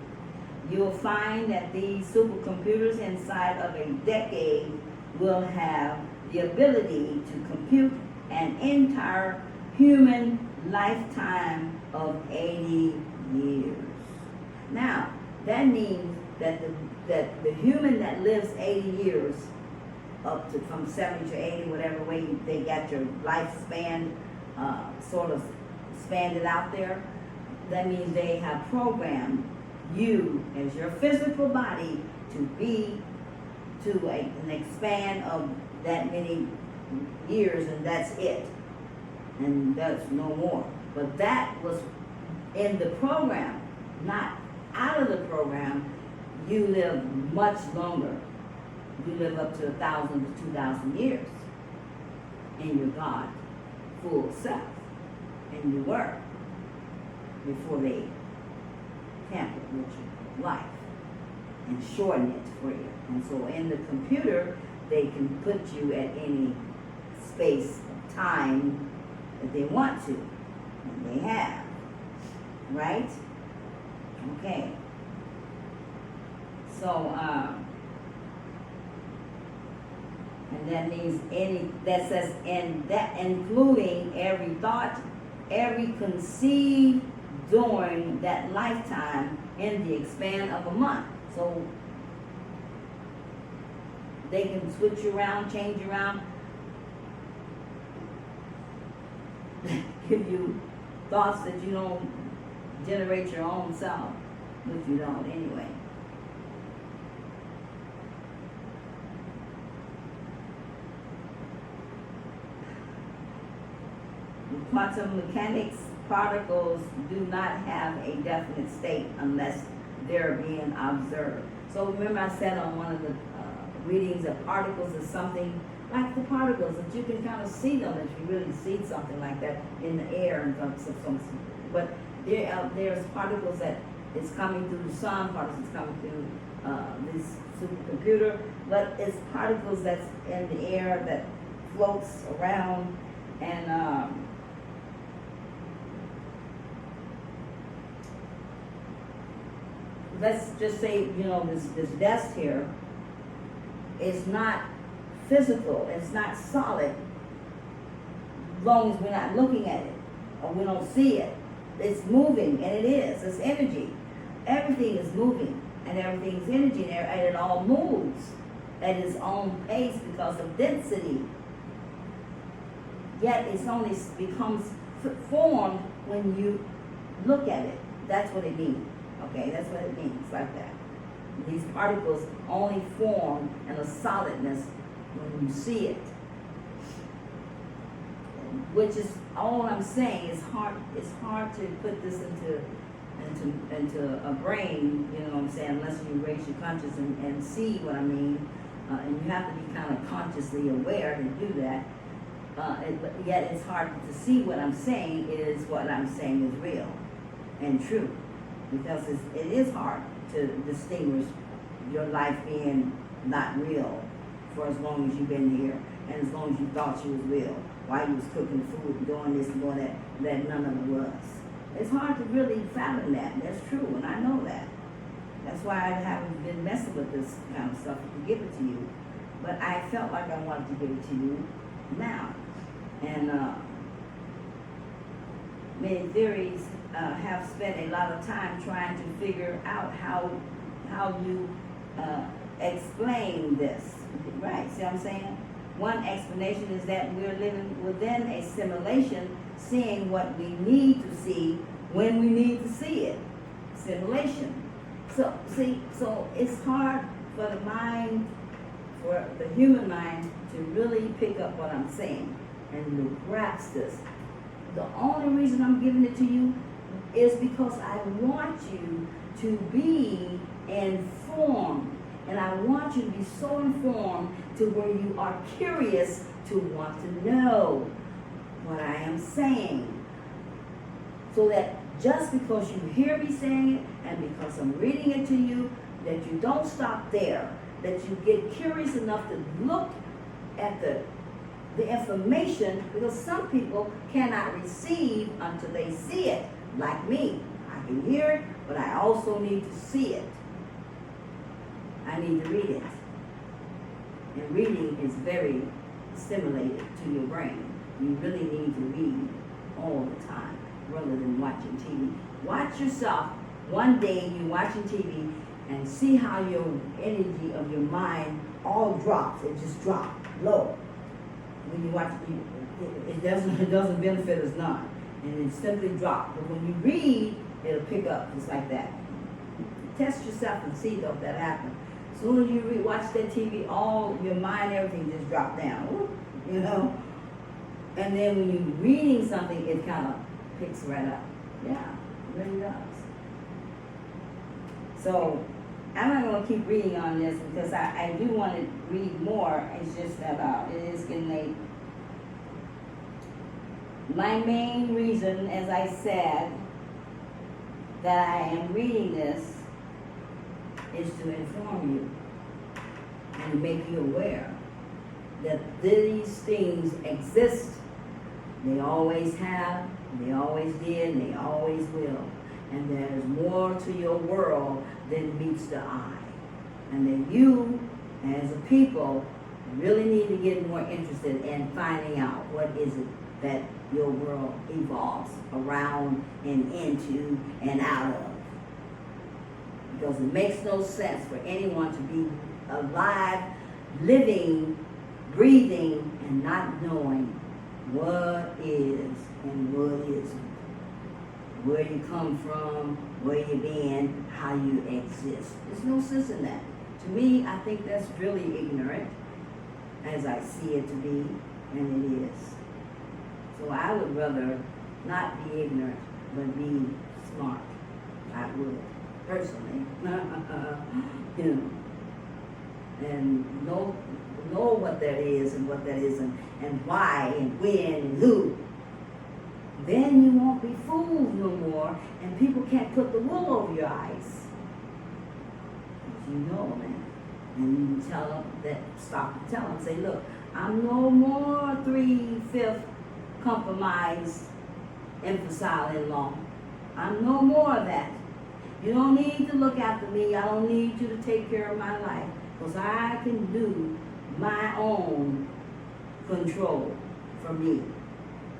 A: You'll find that these supercomputers inside of a decade will have the ability to compute an entire human lifetime of 80 years. Now, that means that the human that lives 80 years, up to from 70 to 80, whatever way they got your lifespan sort of spanned out there, that means they have programmed you as your physical body to be to an expand of that many years, and that's it, and that's no more. But that was in the program, not out of the program. You live much longer. You live up to 1,000 to 2,000 years in your God full self, and you were before they tampered with your life and shorten it for you. And so in the computer, they can put you at any space of time that they want to, and they have, right? Okay. So, and that means that says, and that including every thought, every conceived during that lifetime in the span of a month. So they can switch you around, change you around, give you thoughts that you don't generate your own self, which you don't anyway. In quantum mechanics, particles do not have a definite state unless they're being observed. So remember I said on one of the readings that particles is something like the particles, that you can kind of see them if you really see something like that in the air and some. But there's particles that is coming through the sun, particles coming through this supercomputer, but it's particles that's in the air that floats around, and let's just say, you know, this desk here is not physical, it's not solid, as long as we're not looking at it or we don't see it. It's moving, and it is. It's energy. Everything is moving, and everything's energy, and it all moves at its own pace because of density. Yet it's only becomes formed when you look at it. That's what it means. Okay, that's what it means, like that. These particles only form in a solidness when you see it. Which is all I'm saying. It's hard to put this into a brain, you know what I'm saying, unless you raise your conscious and see what I mean. And you have to be kind of consciously aware to do that. Yet it's hard to see what I'm saying is what I'm saying is real and true. Because it is hard to distinguish your life being not real for as long as you've been here and as long as you thought you was real while you was cooking food and doing this and doing that none of it was. It's hard to really fathom that. That's true, and I know that. That's why I haven't been messing with this kind of stuff to give it to you. But I felt like I wanted to give it to you now. And many theories have spent a lot of time trying to figure out how you explain this. Right, see what I'm saying? One explanation is that we're living within a simulation, seeing what we need to see when we need to see it. Simulation. So it's hard for the mind, for the human mind, to really pick up what I'm saying and to grasp this. The only reason I'm giving it to you is because I want you to be informed. And I want you to be so informed to where you are curious to want to know what I am saying. So that just because you hear me saying it and because I'm reading it to you, that you don't stop there, that you get curious enough to look at the information, because some people cannot receive until they see it, like me. I can hear it, but I also need to see it. I need to read it. And reading is very stimulated to your brain. You really need to read all the time rather than watching TV. Watch yourself. One day you're watching TV and see how your energy of your mind all drops. It just drops low. When you watch it doesn't benefit us none. And it simply drops. But when you read, it'll pick up just like that. Test yourself and see if that happens. As soon as you watch that TV, all your mind, everything just drop down, you know. And then when you're reading something, it kind of picks right up. Yeah, it really does. So I'm not going to keep reading on this because I do want to read more. It's just that it is getting late. My main reason, as I said, that I am reading this is to inform you and make you aware that these things exist. They always have, they always did, and they always will. And there's more to your world than meets the eye. And that you, as a people, really need to get more interested in finding out what is it that your world evolves around and into and out of. Because it makes no sense for anyone to be alive, living, breathing, and not knowing what is and what isn't. Where you come from, where you've been, how you exist. There's no sense in that. To me, I think that's really ignorant, as I see it to be, and it is. So I would rather not be ignorant, but be smart. I would, personally. You know, and know what that is and what that isn't, and why and when and who. Then you won't be fooled no more, and people can't put the wool over your eyes. You know that. And you tell them that, stop and tell them, say, look, I'm no more 3/5 compromised infantile-in-law. I'm no more of that. You don't need to look after me. I don't need you to take care of my life, because I can do my own control for me.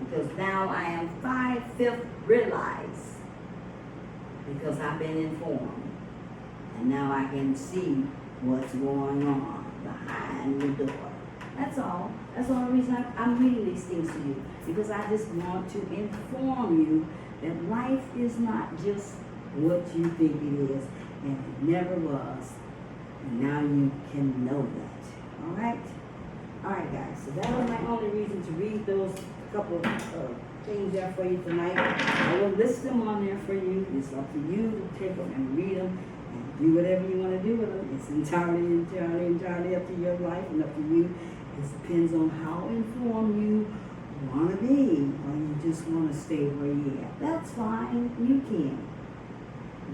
A: Because now I am 5/5 realized, because I've been informed. And now I can see what's going on behind the door. That's all. That's the only reason I'm reading these things to you. Because I just want to inform you that life is not just what you think it is. And it never was. And now you can know that. All right? All right, guys. So that was my only reason to read those couple of things there for you tonight. I will list them on there for you. It's up to you to take them and read them and do whatever you want to do with them. It's entirely up to your life and up to you. It depends on how informed you want to be, or you just want to stay where you're at. That's fine. You can.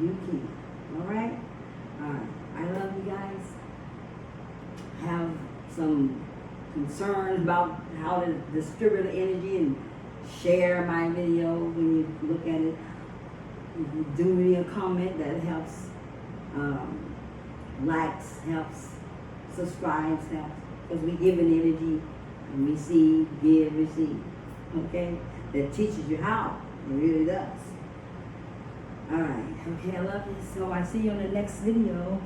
A: You can. All right? All right. I love you guys. Have some concern about how to distribute the energy and share my video when you look at it. Do me a comment, that helps. Likes helps. Subscribes helps. Because we give an energy and receive, give, receive. Okay? That teaches you how. It really does. Alright. Okay, I love you. So I see you on the next video.